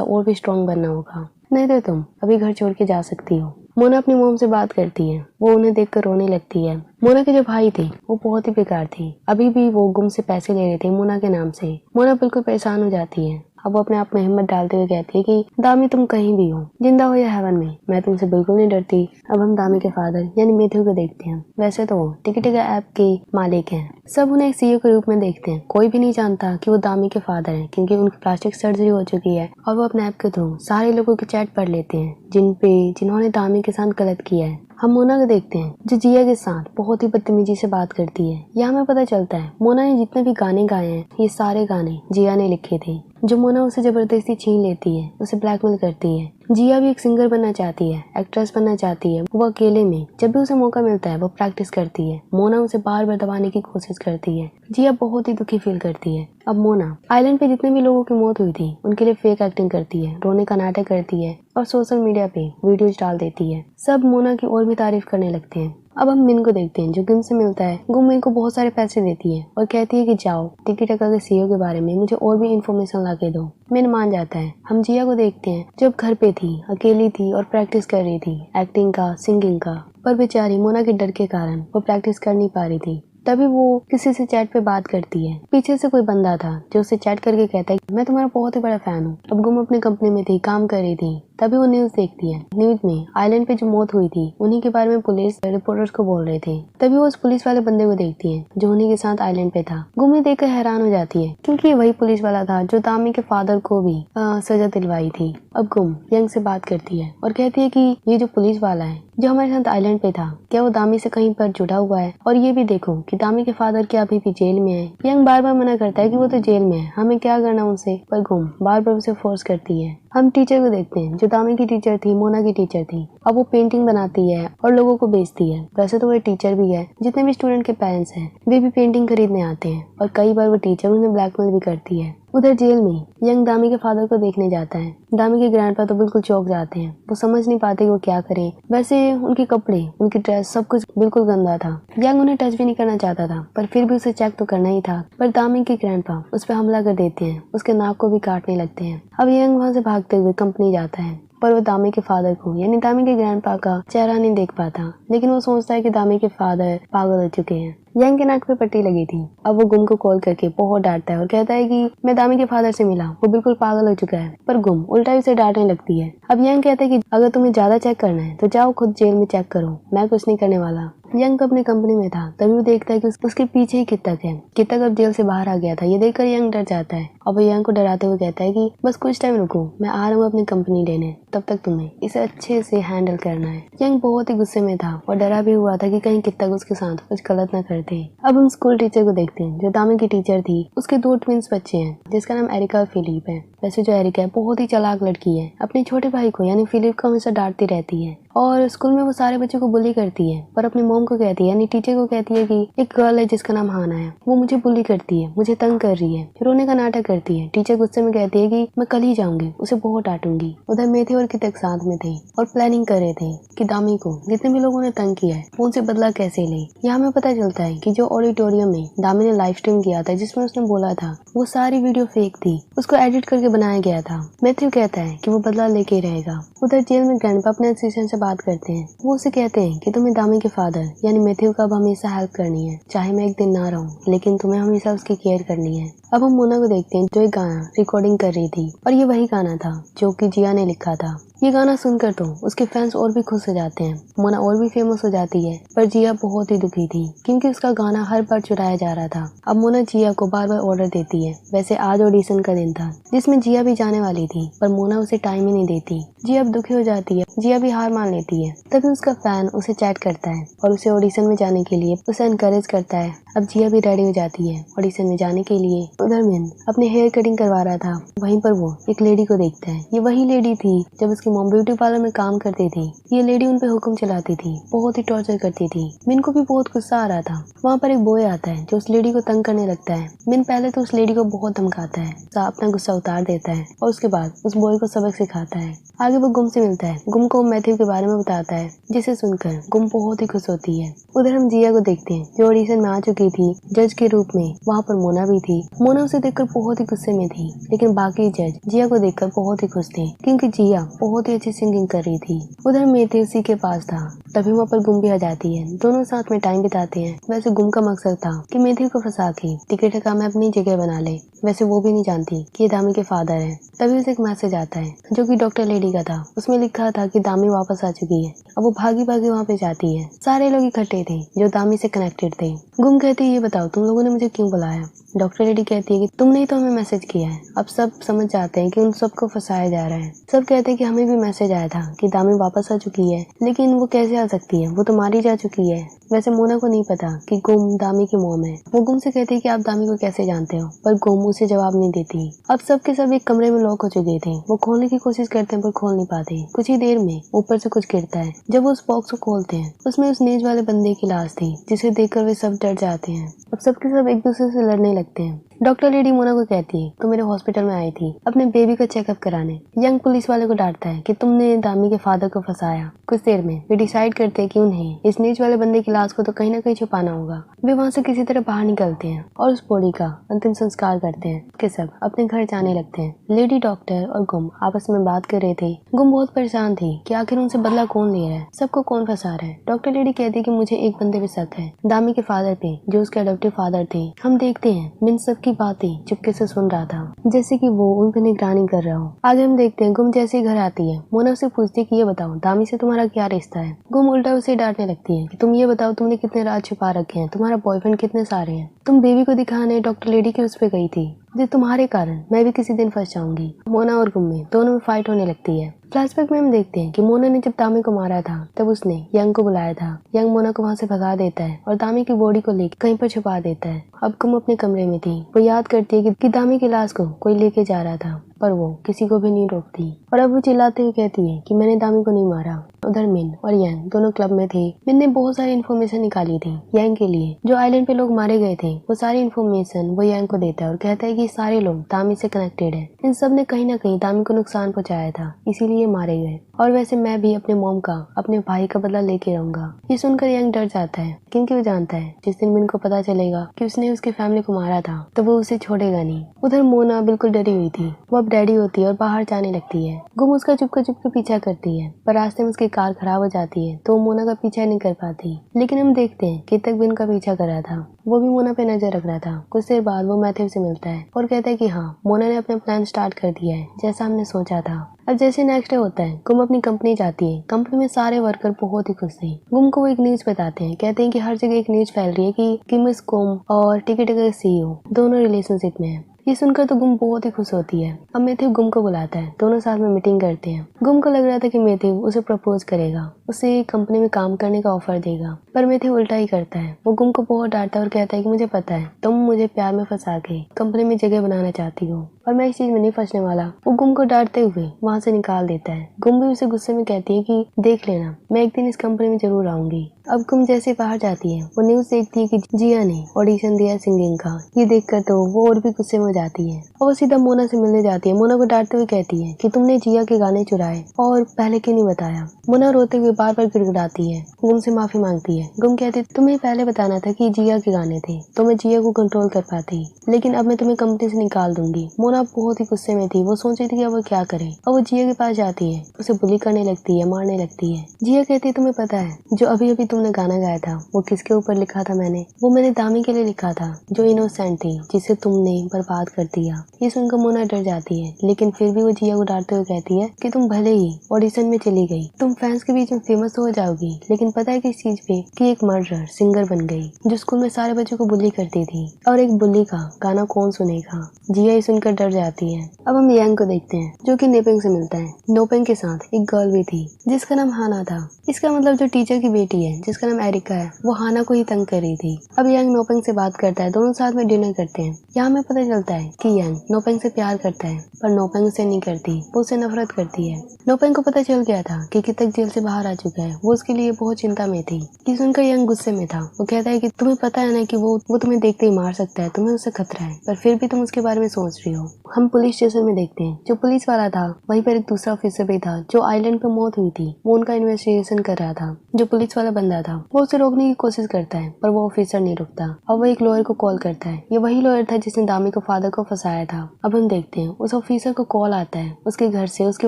और भी स्ट्रॉन्ग बनना होगा, नहीं तो तुम अभी घर छोड़ के जा सकती हो। मोना अपनी मॉम से बात करती है। वो उन्हें देखकर रोने लगती है। मोना के जो भाई थे वो बहुत ही बेकार थे। अभी भी वो गुम से पैसे ले रहे थे मोना के नाम से। मोना बिल्कुल परेशान हो जाती है। अब वो अपने आप में हिम्मत डालते हुए कहती है कि दामी तुम कहीं भी हो, जिंदा हो या हेवन में, मैं तुमसे बिल्कुल नहीं डरती। अब हम दामी के फादर यानी मैथ्यू को देखते हैं। वैसे तो वो टिकटिका ऐप के मालिक हैं। सब उन्हें एक CEO के रूप में देखते हैं। कोई भी नहीं जानता कि वो दामी के फादर हैं, क्योंकि उनकी प्लास्टिक सर्जरी हो चुकी है और वो अपने ऐप के थ्रू सारे लोगों के चैट पढ़ लेते हैं जिन्होंने दामी के साथ गलत किया है। हम मोना को देखते हैं जो जिया के साथ बहुत ही बदतमीजी से बात करती है। यह हमें पता चलता है मोना ने जितने भी गाने गाए हैं ये सारे गाने जिया ने लिखे थे। जो मोना उसे जबरदस्ती छीन लेती है, उसे ब्लैकमेल करती है। जिया भी एक सिंगर बनना चाहती है, एक्ट्रेस बनना चाहती है। वो अकेले में जब भी उसे मौका मिलता है वो प्रैक्टिस करती है। मोना उसे बार बार दबाने की कोशिश करती है। जिया बहुत ही दुखी फील करती है। अब मोना आइलैंड पे जितने भी लोगों की मौत हुई थी उनके लिए फेक एक्टिंग करती है, रोने का नाटक करती है और सोशल मीडिया पे वीडियोज डाल देती है। सब मोना की और भी तारीफ करने लगते हैं। अब हम मिन को देखते हैं जो गुम से मिलता है। गुम मिन को बहुत सारे पैसे देती है और कहती है कि जाओ टिकटिका के CEO के बारे में मुझे और भी इन्फॉर्मेशन ला के दो। मिन मान जाता है। हम जिया को देखते हैं जो अब घर पे थी, अकेली थी और प्रैक्टिस कर रही थी एक्टिंग का, सिंगिंग का। पर बेचारी मोना के डर के कारण वो प्रैक्टिस कर नहीं पा रही थी। तभी वो किसी से चैट पे बात करती है। पीछे से कोई बंदा था जो उसे चैट करके कहता है मैं तुम्हारा बहुत ही बड़ा फैन हूँ। अब गुम अपनी कंपनी में थी, काम कर रही थी। तभी वो न्यूज देखती है। न्यूज में आइलैंड पे जो मौत हुई थी उन्हीं के बारे में पुलिस रिपोर्टर्स को बोल रहे थे। तभी वो उस पुलिस वाले बंदे को देखती है जो उन्हीं के साथ आइलैंड पे था। गुम ये देखकर हैरान हो जाती है क्योंकि ये वही पुलिस वाला था जो दामी के फादर को भी सजा दिलवाई थी। अब गुम यंग से बात करती है और कहती है कि ये जो पुलिस वाला है जो हमारे साथ आइलैंड पे था, क्या वो दामी से कहीं पर जुड़ा हुआ है? और ये भी देखो कि दामी के फादर क्या अभी भी जेल में है। यंग बार बार मना करता है कि वो तो जेल में है, हमें क्या करना उनसे, पर गुम बार बार उसे फोर्स करती है। हम टीचर को देखते हैं जो दामी की टीचर थी, मोना की टीचर थी। अब वो पेंटिंग बनाती है और लोगों को बेचती है। वैसे तो वो टीचर भी है, जितने भी स्टूडेंट के पेरेंट्स हैं वे भी पेंटिंग खरीदने आते हैं और कई बार वो टीचर उन्हें ब्लैकमेल भी करती है। उधर जेल में यंग दामी के फादर को देखने जाता है। दामी के ग्रैंडपा तो बिल्कुल चौंक जाते हैं, वो समझ नहीं पाते कि वो क्या करें। वैसे उनके कपड़े, उनकी ड्रेस, सब कुछ बिल्कुल गंदा था। यंग उन्हें टच भी नहीं करना चाहता था, पर फिर भी उसे चेक तो करना ही था। पर दामी के ग्रैंडपा उस पर हमला कर देते हैं, उसके नाक को भी काटने लगते हैं। अब यंग वहाँ से भागते हुए कंपनी जाता है, पर वो दामी के फादर को यानी दामी के ग्रैंडपा का चेहरा नहीं देख पाता। लेकिन वो सोचता है कि दामी के फादर पागल हो चुके हैं। यंग के नाक पे पट्टी लगी थी। अब वो गुम को कॉल करके बहुत डांटता है और कहता है कि मैं दामी के फादर से मिला, वो बिल्कुल पागल हो चुका है। पर गुम उल्टा उसे डांटने लगती है। अब यंग कहता है कि अगर तुम्हें ज्यादा चेक करना है तो जाओ खुद जेल में चेक करो, मैं कुछ नहीं करने वाला। यंग तो अपनी कंपनी में था, तभी वो देखता है कि उसके पीछे ही कित्तक है। कित्तक अब जेल से बाहर आ गया था। ये देखकर यंग डर जाता है और वो यंग को डराते हुए कहता है कि बस कुछ टाइम रुको, मैं आ रहा हूँ अपनी कंपनी लेने, तब तक तुम्हें इसे अच्छे से हैंडल करना है। यंग बहुत ही गुस्से में था और डरा भी हुआ था कि कहीं कित्तक उसके साथ कुछ गलत न कर दे। अब हम स्कूल टीचर को देखते हैं जो दामी की टीचर थी। उसके 2 ट्विंस बच्चे हैं जिसका नाम एरिका और फिलिप है। वैसे जो एरिका है बहुत ही चालाक लड़की है, अपने छोटे भाई को यानी फिलिप को हमेशा डांटती रहती है और स्कूल में वो सारे बच्चों को बुली करती है। पर अपनी मॉम को कहती है यानी टीचर को कहती है कि एक गर्ल है जिसका नाम हाना है, वो मुझे बुली करती है, मुझे तंग कर रही है, रोने का नाटक करती है। टीचर गुस्से में कहती है कि मैं कल ही जाऊंगी, उसे बहुत डांटूंगी। उधर मेथे और कित्तक साथ में थे और प्लानिंग कर रहे थे कि दामी को जितने भी लोगों ने तंग किया है वो उनसे बदला कैसे ले। यहाँ हमें पता चलता है कि जो ऑडिटोरियम में दामी ने लाइव स्ट्रीम किया था जिसमें उसने बोला था वो सारी वीडियो फेक थी, उसको एडिट करके बनाया गया था। मैथ्यू कहता है कि वो बदला लेके ही रहेगा। उधर जेल में ग्रैंडपा अपने असिस्टेंट से बात करते हैं। वो उसे कहते हैं कि तुम्हें दामी के फादर यानी मैथ्यू का अब हमेशा हेल्प करनी है, चाहे मैं एक दिन ना रहूं, लेकिन तुम्हें हमेशा उसकी केयर करनी है। अब हम मोना को देखते हैं जो एक गाना रिकॉर्डिंग कर रही थी और ये वही गाना था जो कि जिया ने लिखा था। ये गाना सुनकर तो उसके फैंस और भी खुश हो जाते हैं, मोना और भी फेमस हो जाती है। पर जिया बहुत ही दुखी थी क्योंकि उसका गाना हर बार चुराया जा रहा था। अब मोना जिया को बार बार ऑर्डर देती है। वैसे आज ऑडिशन का दिन था जिसमें जिया भी जाने वाली थी, पर मोना उसे टाइम ही नहीं देती। जिया अब दुखी हो जाती है, जिया भी हार मान लेती है। तभी उसका फैन उसे चैट करता है और उसे ऑडिशन में जाने के लिए उसे एनकरेज करता है। अब जिया भी रेडी हो जाती है ऑडिशन में जाने के लिए। उधर मिन अपने हेयर कटिंग करवा रहा था, वहीं पर वो एक लेडी को देखता है। ये वही लेडी थी जब उसकी मॉम ब्यूटी पार्लर में काम करती थी। ये लेडी उन पे हुक्म चलाती थी, बहुत ही टॉर्चर करती थी। मिन को भी बहुत गुस्सा आ रहा था। वहाँ पर एक बॉय आता है जो उस लेडी को तंग करने लगता है। मिन पहले तो उस लेडी को बहुत धमकाता है, अपना गुस्सा उतार देता है और उसके बाद उस बॉय को सबक सिखाता है। आगे वो गुम से मिलता है, गुम को मैथ्यू के बारे में बताता है, जिसे सुनकर गुम बहुत ही खुश होती है। उधर हम जिया को देखते हैं जो ऑडिशन में आ चुकी थी जज के रूप में। वहाँ पर मोना भी थी। मोना उसे देखकर बहुत ही गुस्से में थी, लेकिन बाकी जज जिया को देखकर बहुत ही खुश थे क्योंकि जिया बहुत ही अच्छी सिंगिंग कर रही थी। उधर मैथ्यू उसी के पास था। तभी वहाँ पर गुम भी आ जाती है। दोनों साथ में टाइम बिताते हैं। वैसे गुम का मकसद था कि मैथ्यू को फंसा के टिकट का मैं अपनी जगह बना ले। वैसे वो भी नहीं जानती कि ये दामी के फादर है। तभी उसे एक मैसेज आता है जो कि डॉक्टर लेडी का था। उसमें लिखा था कि दामी वापस आ चुकी है। अब वो भागी भागी वहाँ पे जाती है। सारे लोग इकट्ठे थे जो दामी से कनेक्टेड थे। गुम कहती है ये बताओ तुम लोगों ने मुझे क्यों बुलाया। डॉक्टर लेडी कहती है कि तुमने ही तो हमें मैसेज किया है। अब सब समझ जाते हैं कि उन सबको फंसाया जा रहा है। सब कहते हैं कि हमें भी मैसेज आया था कि दामी वापस आ चुकी है, लेकिन वो कैसे आ सकती है, वो तो मारी जा चुकी है। वैसे मोना को नहीं पता कि गुम दामी की मॉम है। वो गुम से कहती है कि आप दामी को कैसे जानते हो, पर गुम उसे जवाब नहीं देती। अब सब के सब एक कमरे में लॉक हो चुके थे। वो खोलने की कोशिश करते हैं पर खोल नहीं पाते। कुछ ही देर में ऊपर से कुछ गिरता है। जब वो उस बॉक्स को खोलते हैं उसमें उस नेज वाले बंदे की लाश थी, जिसे देखकर वे सब डर जाते हैं। अब सबके सब एक दूसरे से लड़ने लगते हैं। डॉक्टर लेडी मोना को कहती है तो मेरे हॉस्पिटल में आई थी अपने बेबी का चेकअप कराने। यंग पुलिस वाले को डांटता है कि तुमने दामी के फादर को फंसाया। कुछ देर में वे डिसाइड करते हैं कि उन्हें इस नीच वाले बंदे की लाश को तो कहीं ना कहीं छुपाना होगा। वे वहाँ से किसी तरह बाहर निकलते हैं और उस बॉडी का अंतिम संस्कार करते हैं। के सब अपने घर जाने लगते हैं। लेडी डॉक्टर और गुम आपस में बात कर रहे थे। गुम बहुत परेशान थी कि आखिर उनसे बदला कौन ले रहा है, सबको कौन फंसा रहा है। डॉक्टर लेडी कहती है कि मुझे एक बंदे पे शक है, दामी के फादर पे, जो उसके अडॉप्टिव फादर थे। हम देखते हैं मिन सबकी की बातें चुपके से सुन रहा था, जैसे कि वो उन पर निगरानी कर रहा हो। आगे हम देखते हैं गुम जैसे ही घर आती है, मोना उसे पूछती है कि ये बताओ दामी से तुम्हारा क्या रिश्ता है। गुम उल्टा उसे डांटने लगती है कि तुम ये बताओ तुमने कितने राज छुपा रखे हैं, तुम्हारा बॉयफ्रेंड कितने सारे हैं, तुम बेबी को दिखाने डॉक्टर लेडी की उस पे गई थी, जो तुम्हारे कारण मैं भी किसी दिन फंस जाऊंगी। मोना और गुम में दोनों में फाइट होने लगती है। फ्लैशबैक में हम देखते हैं कि मोना ने जब दामी को मारा था तब उसने यंग को बुलाया था। यंग मोना को वहाँ से भगा देता है और दामी की बॉडी को लेकर कहीं पर छुपा देता है। अब गुम अपने कमरे में थी, वो याद करती है कि दामी की लाश को कोई लेके जा रहा था, पर वो किसी को भी नहीं रोकती और अब वो चिल्लाते हुए कहती है कि मैंने दामी को नहीं मारा। उधर मिन और यंग दोनों क्लब में थे। मिन ने बहुत सारी इन्फॉर्मेशन निकाली थी यंग के लिए, जो आइलैंड पे लोग मारे गए थे वो सारी इन्फॉर्मेशन वो यंग को देता है और कहता है कि सारे लोग दामी से कनेक्टेड है। इन सब ने कहीं ना कहीं दामी को नुकसान पहुंचाया था, इसीलिए मारे गए, और वैसे मैं भी अपने मॉम का अपने भाई का बदला लेके रहूंगा। ये सुनकर यंग डर जाता है, क्योंकि वो जानता है जिस दिन मिन को पता चलेगा कि उसने उसकी फैमिली को मारा था तो वो उसे छोड़ेगा नहीं। उधर मोना बिल्कुल डरी हुई थी, वो अब डैडी होती है और बाहर जाने लगती है। गुम उसका चुपके पीछा करती है, पर रास्ते में उसकी कार खराब हो जाती है तो वो मोना का पीछा नहीं कर पाती। लेकिन हम देखते हैं कि तक भी उनका पीछा कर रहा था, वो भी मोना पे नजर रख रहा था। कुछ देर बाद वो मैथ्यू से मिलता है और कहता है कि हाँ, मोना ने अपना प्लान स्टार्ट कर दिया है जैसा हमने सोचा था। अब जैसे नेक्स्ट डे होता है, गुम अपनी कंपनी जाती है। कंपनी में सारे वर्कर बहुत ही खुश थे। गुम को वो एक न्यूज बताते हैं, कहते हैं कि हर जगह एक न्यूज फैल रही है कि किम स्कोम और टिकट का CEO दोनों रिलेशनशिप में है। ये सुनकर तो गुम बहुत ही खुश होती है। अब मैथ्यू गुम को बुलाता है, दोनों साथ में मीटिंग करते हैं। गुम को लग रहा था कि मैथ्यू उसे प्रपोज करेगा, उसे कंपनी में काम करने का ऑफर देगा, पर मैथ्यू उल्टा ही करता है। वो गुम को बहुत डांटता है और कहता है कि मुझे पता है तुम मुझे प्यार में फंसा के कंपनी में जगह बनाना चाहती हो, और मैं इस चीज में नहीं फंसने वाला। वो गुम को डांटते हुए वहाँ से निकाल देता है। गुम भी उसे गुस्से में कहती है कि देख लेना, मैं एक दिन इस कंपनी में जरूर आऊंगी। अब गुम जैसे बाहर जाती है, वो न्यूज देखती है कि जिया ने ऑडिशन दिया सिंगिंग का। ये देखकर तो वो और भी गुस्से में हो जाती है और वो सीधा मोना से मिलने जाती है। मोना को डांटते हुए कहती है कि तुमने जिया के गाने चुराए और पहले क्यों नहीं बताया। मोना रोते हुए बार बार गिड़गिड़ाती है, गुम से माफी मांगती है। गुम कहती तुम्हें पहले बताना था कि जिया के गाने थे तो मैं जिया को कंट्रोल कर पाती, लेकिन अब मैं तुम्हें कंपनी से निकाल दूंगी। मोना बहुत ही गुस्से में थी, वो सोच रही थी कि अब वो क्या करे, और वो जिया के पास जाती है, उसे बुली करने लगती है, मारने लगती है। जिया कहती है तुम्हें पता है जो अभी अभी तुमने गाना गाया था वो किसके ऊपर लिखा था? मैंने दामी के लिए लिखा था, जो इनोसेंट थी, जिसे तुमने बर्बाद कर दिया। ये सुनकर मोना डर जाती है, लेकिन फिर भी वो जिया को डांटते हुए कहती है कि तुम भले ही ऑडिशन में चली गई, तुम फैंस के बीच में फेमस हो जाओगी, लेकिन पता है किस चीज पे? कि एक मर्डरर सिंगर बन गई जो स्कूल में सारे बच्चों को बुली करती थी, और एक बुली का गाना कौन सुनेगा। जिया ये सुनकर डर जाती है। अब हम यांग को देखते हैं, जो कि नेपेंग से मिलता है। नोपेंग के साथ एक गर्ल भी थी जिसका नाम हाना था। इसका मतलब जो टीचर की बेटी है जिसका नाम एरिका है, वो हाना को ही तंग कर रही थी। अब यांग नोपेंग से बात करता है, दोनों साथ में डिनर करते हैं। यहाँ हमें पता चलता है कि यांग नोपेंग से प्यार करता है, पर नोपेंग उसे नहीं करती, वो उसे नफरत करती है। नोपेंग को पता चल गया था कि कितक जेल से बाहर आ चुका है, वो उसके लिए बहुत चिंता में थी। ये सुनकर यांग गुस्से में था। वो कहता है कि तुम्हें पता है ना कि वो तुम्हें देखते ही मार सकता है, तुम्हें उससे खतरा है, पर फिर भी तुम उसके बारे में सोच रही हो। हम पुलिस स्टेशन में देखते हैं, जो पुलिस वाला था वहीं पर एक दूसरा ऑफिसर भी था जो आइलैंड पे मौत हुई थी, वो उनका इन्वेस्टिगेशन कर रहा था। जो पुलिस वाला बंदा था वो उसे रोकने की कोशिश करता है, पर वो ऑफिसर नहीं रुकता और वो एक लॉयर को कॉल करता है। ये वही लॉयर था जिसने दामी को फादर को फंसाया था। अब हम देखते हैं उस ऑफिसर को कॉल आता है उसके घर से। उसकी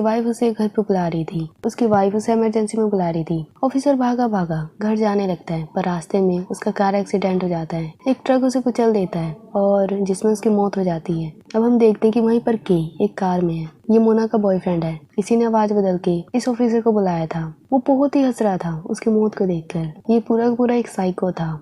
वाइफ उसे घर पे बुला रही थी, उसकी वाइफ उसे इमरजेंसी में बुला रही थी। ऑफिसर भागा भागा घर जाने लगता है, पर रास्ते में उसका कार एक्सीडेंट हो जाता है। एक ट्रक उसे कुचल देता है और जिसमें उसकी मौत हो जाती है। अब हम देखते हैं कि वहीं पर के एक कार में है। ये मोना का बॉयफ्रेंड है। इसी ने आवाज बदल के इस ऑफिसर को बुलाया था। वो बहुत ही हंस रहा था उसकी मौत को देखकर। ये पूरा का पूरा एक साइको था।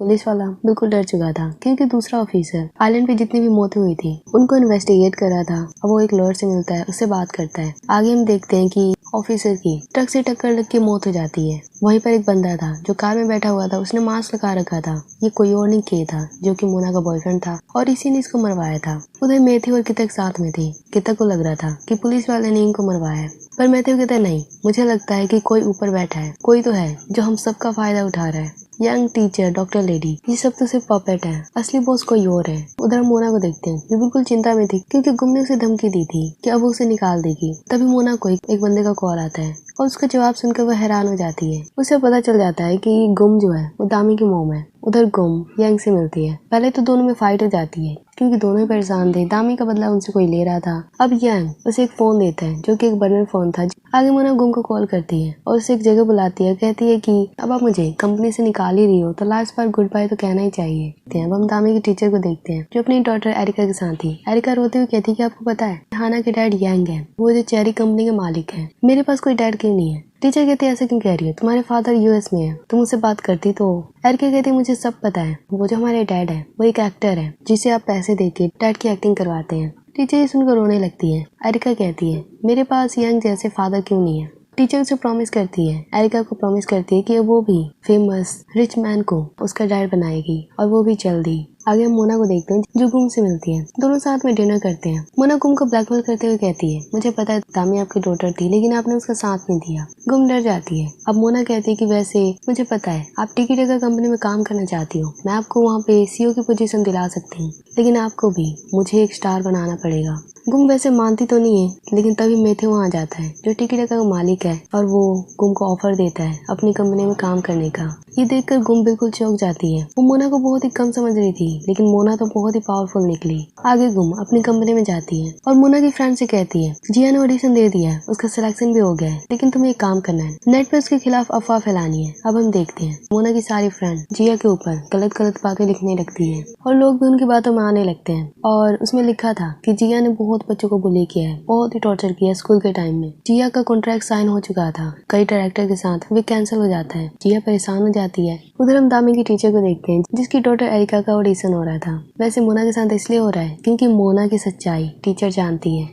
पुलिस वाला बिल्कुल डर चुका था, क्योंकि दूसरा ऑफिसर आइलैंड पे जितनी भी मौतें हुई थी उनको इन्वेस्टिगेट कर रहा था। अब वो एक लॉयर से मिलता है, उससे बात करता है। आगे हम देखते हैं कि ऑफिसर की ट्रक से टक्कर लग के मौत हो जाती है। वहीं पर एक बंदा था जो कार में बैठा हुआ था, उसने मास्क लगा रखा था। ये कोई और नहीं के था, जो कि मोना का बॉयफ्रेंड था, और इसी ने इसको मरवाया था। उधर मैथ्यू और कितक साथ में थे। कितक को लग रहा था कि पुलिस वाले ने इनको मरवाया है, पर मैथ्यू कहता नहीं, मुझे लगता है कि कोई ऊपर बैठा है, कोई तो है जो हम सबका फायदा उठा रहा है। यंग टीचर, डॉक्टर लेडी, ये सब तो सिर्फ पपेट है, असली बॉस कोई और है। उधर मोना को देखते हैं, जो बिल्कुल चिंता में थी, क्योंकि गुम ने उसे धमकी दी थी कि अब वो उसे निकाल देगी। तभी मोना को एक बंदे का कॉल आता है और उसका जवाब सुनकर वह हैरान हो जाती है। उसे पता चल जाता है कि गुम जो है वो दामी की मॉम है। उधर गुम यंग से मिलती है। पहले तो दोनों में फाइट हो जाती है, क्योंकि दोनों ही परेशान थे। दामी का बदला उनसे कोई ले रहा था। अब यांग उसे एक फोन देता है जो कि एक बर्नर फोन था। आगे मोना गुम को कॉल करती है और उसे एक जगह बुलाती है। कहती है कि अब आप मुझे कंपनी से निकाल ही रही हो तो लास्ट बार गुड बाय तो कहना ही चाहिए। अब हम दामी की टीचर को देखते हैं जो अपनी डॉटर एरिका के साथ थी। एरिका रोते हुए कहती है कि आपको पता है हाना के डैड यांग है, वो जो चेरी कंपनी के मालिक है। मेरे पास कोई डैड क्यों नहीं है? टीचर कहती है ऐसे क्यों कह रही हो, तुम्हारे फादर यूएस में है, तुम उससे बात करती तो। एरिका कहती है मुझे सब पता है, वो जो हमारे डैड है वो एक एक्टर है जिसे आप पैसे देके डैड की एक्टिंग करवाते हैं। टीचर ये सुनकर रोने लगती है। एरिका कहती है मेरे पास यंग जैसे फादर क्यों नहीं है? टीचर उसे प्रॉमिस करती है, एरिका को प्रॉमिस करती है कि वो भी फेमस रिच मैन को उसका डैड बनाएगी और वो भी जल्दी। आगे हम मोना को देखते हैं जो गुम से मिलती है। दोनों साथ में डिनर करते हैं। मोना गुम को ब्लैकमेल करते हुए कहती है मुझे पता है दामी आपकी डॉटर थी लेकिन आपने उसका साथ नहीं दिया। गुम डर जाती है। अब मोना कहती है कि वैसे मुझे पता है आप टिकट अगर कंपनी में काम करना चाहती हो, मैं आपको वहाँ पे सीईओ की पोजीशन दिला सकती हूँ, लेकिन आपको भी मुझे एक स्टार बनाना पड़ेगा। गुम वैसे मानती तो नहीं है लेकिन तभी मैथ्यू वहाँ जाता है जो टिकट का मालिक है और वो गुम को ऑफर देता है अपनी कंपनी में काम करने का। ये देखकर गुम बिल्कुल चौंक जाती है। वो मोना को बहुत ही कम समझ रही थी लेकिन मोना तो बहुत ही पावरफुल निकली। आगे गुम अपनी कंपनी में जाती है और मोना की फ्रेंड से कहती है जिया ने ऑडिशन दे दिया है, उसका सिलेक्शन भी हो गया है, लेकिन तुम्हें एक काम करना है, नेट पे उसके खिलाफ अफवाह फैलानी है। अब हम देखते हैं मोना की सारी फ्रेंड जिया के ऊपर गलत गलत बातें लिखने लगती है और लोग भी उनकी बातों में आने लगते हैं। और उसमें लिखा था कि जिया ने बहुत बच्चों को बुली किया है, बहुत ही टॉर्चर किया स्कूल के टाइम में। जिया का कॉन्ट्रैक्ट साइन हो चुका था कई डायरेक्टर के साथ, वे कैंसिल हो जाता है। जिया परेशान हो जाती है। उधर हम दामी की टीचर को देखते हैं जिसकी डॉटर एरिका का ऑडिशन हो रहा था। वैसे मोना के साथ इसलिए हो रहा है क्योंकि मोना की सच्चाई टीचर जानती है,